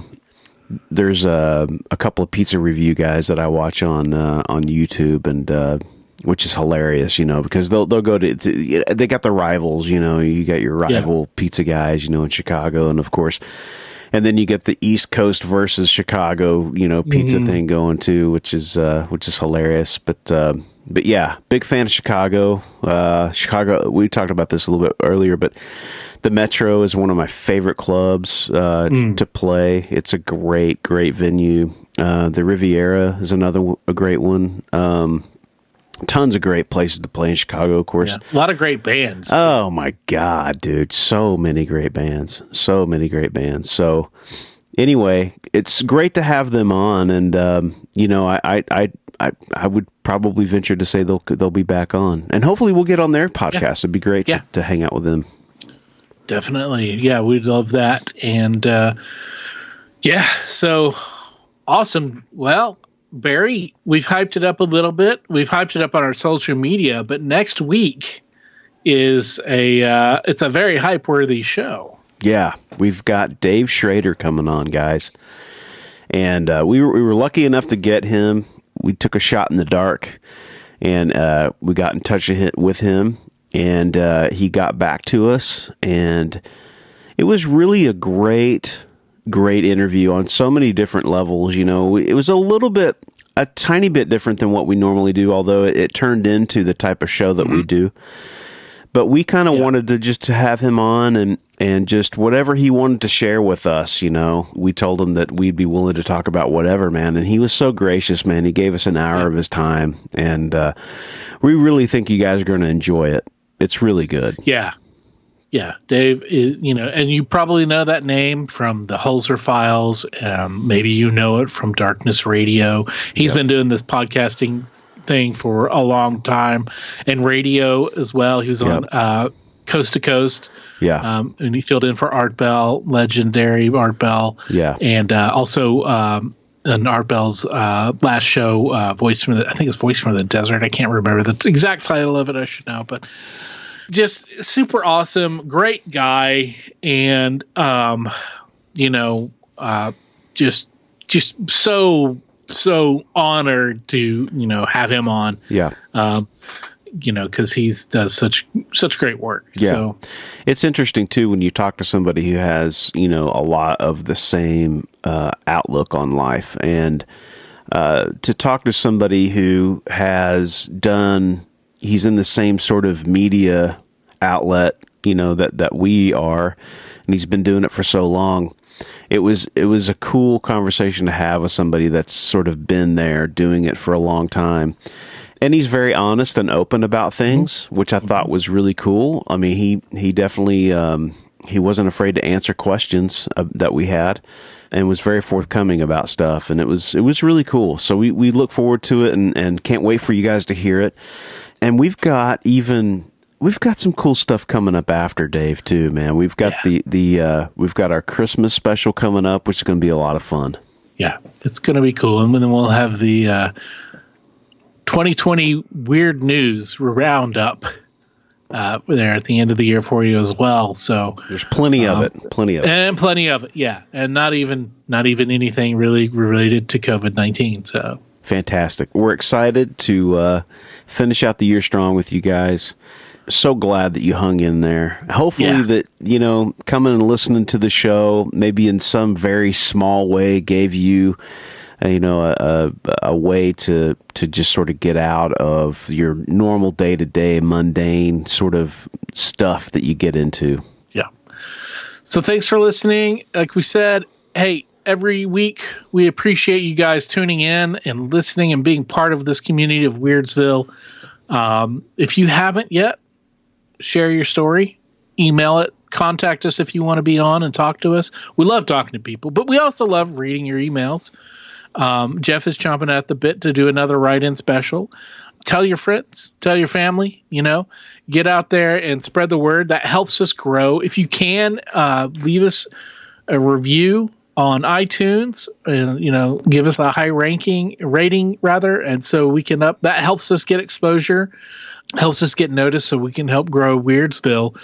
There's a couple of pizza review guys that I watch on YouTube, and which is hilarious, because they'll go to they got the rivals, you got your rival pizza guys, in Chicago, and of course, and then you get the East Coast versus Chicago, pizza thing going too, which is hilarious. But yeah, big fan of Chicago. Chicago, we talked about this a little bit earlier, but the Metro is one of my favorite clubs to play. It's a great venue. The Riviera is a great one. Tons of great places to play in Chicago, of course. Yeah. A lot of great bands. Oh my God, dude. So many great bands. So anyway, it's great to have them on. And, I would probably venture to say they'll be back on, and hopefully we'll get on their podcast. Yeah. It'd be great to hang out with them. Definitely. Yeah. We'd love that. And, so awesome. Well, Barry, we've hyped it up a little bit. We've hyped it up on our social media, but next week is it's a very hype-worthy show. Yeah, we've got Dave Schrader coming on, guys, and we were lucky enough to get him. We took a shot in the dark, and we got in touch with him, and he got back to us, and it was really a great interview on so many different levels. It was a little bit a tiny bit different than what we normally do, although it turned into the type of show that we do. But we kind of wanted to have him on and just whatever he wanted to share with us, we told him that we'd be willing to talk about whatever, man. And he was so gracious, man. He gave us an hour of his time, and we really think you guys are going to enjoy it. It's really good. Yeah. Yeah. Dave is, and you probably know that name from the Hulser Files. Maybe you know it from Darkness Radio. He's been doing this podcasting thing for a long time, and radio as well. He was on Coast to Coast, and he filled in for Art Bell, legendary Art Bell, and also on Art Bell's last show, Voice from the Desert. I can't remember the exact title of it. I should know, but just super awesome, great guy, and just so honored to have him on, because he does such great work. So it's interesting too when you talk to somebody who has a lot of the same outlook on life, and to talk to somebody who he's in the same sort of media outlet that we are, and he's been doing it for so long. It was a cool conversation to have with somebody that's sort of been there doing it for a long time. And he's very honest and open about things, which I thought was really cool. I mean, he definitely, he wasn't afraid to answer questions that we had, and was very forthcoming about stuff. And it was really cool. So we look forward to it and can't wait for you guys to hear it. And we've got some cool stuff coming up after, Dave, too, man. We've got we've got our Christmas special coming up, which is going to be a lot of fun. Yeah, it's going to be cool. And then we'll have the 2020 Weird News Roundup there at the end of the year for you as well. So there's plenty of it. Yeah. And not even anything really related to COVID-19. So fantastic. We're excited to finish out the year strong with you guys. So glad that you hung in there. Hopefully that, coming and listening to the show, maybe in some very small way, gave you, a way to just sort of get out of your normal day-to-day mundane sort of stuff that you get into. Yeah. So thanks for listening. Like we said, hey, every week we appreciate you guys tuning in and listening and being part of this community of Weirdsville. If you haven't yet, share your story, email it, contact us if you want to be on and talk to us. We love talking to people, but we also love reading your emails. Jeff is chomping at the bit to do another write-in special. Tell your friends, tell your family, get out there and spread the word. That helps us grow. If you can, leave us a review on iTunes and, give us a high rating, and so we can that helps us get exposure, helps us get noticed, so we can help grow Weirdsville,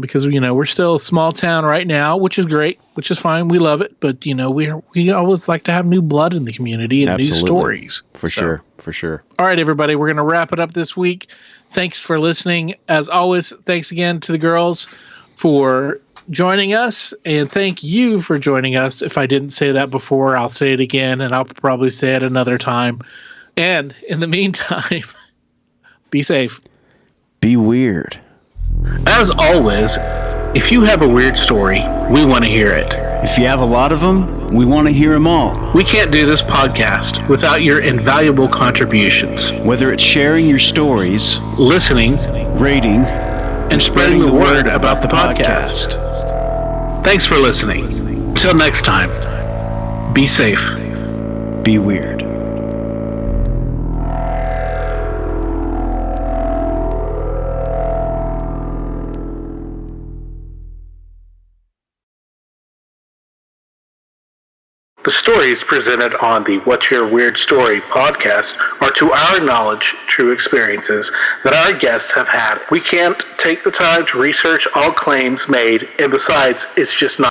because we're still a small town right now, which is great, which is fine. We love it, but we always like to have new blood in the community and new stories. For sure. All right, everybody, we're going to wrap it up this week. Thanks for listening. As always, thanks again to the girls for joining us, and thank you for joining us. If I didn't say that before, I'll say it again, and I'll probably say it another time. And in the meantime, be safe. Be weird. As always, if you have a weird story, we want to hear it. If you have a lot of them, we want to hear them all. We can't do this podcast without your invaluable contributions. Whether it's sharing your stories, listening, rating, and spreading the word about the podcast. Thanks for listening. Till next time, be safe. Be weird. The stories presented on the What's Your Weird Story podcast are, to our knowledge, true experiences that our guests have had. We can't take the time to research all claims made, and besides, it's just not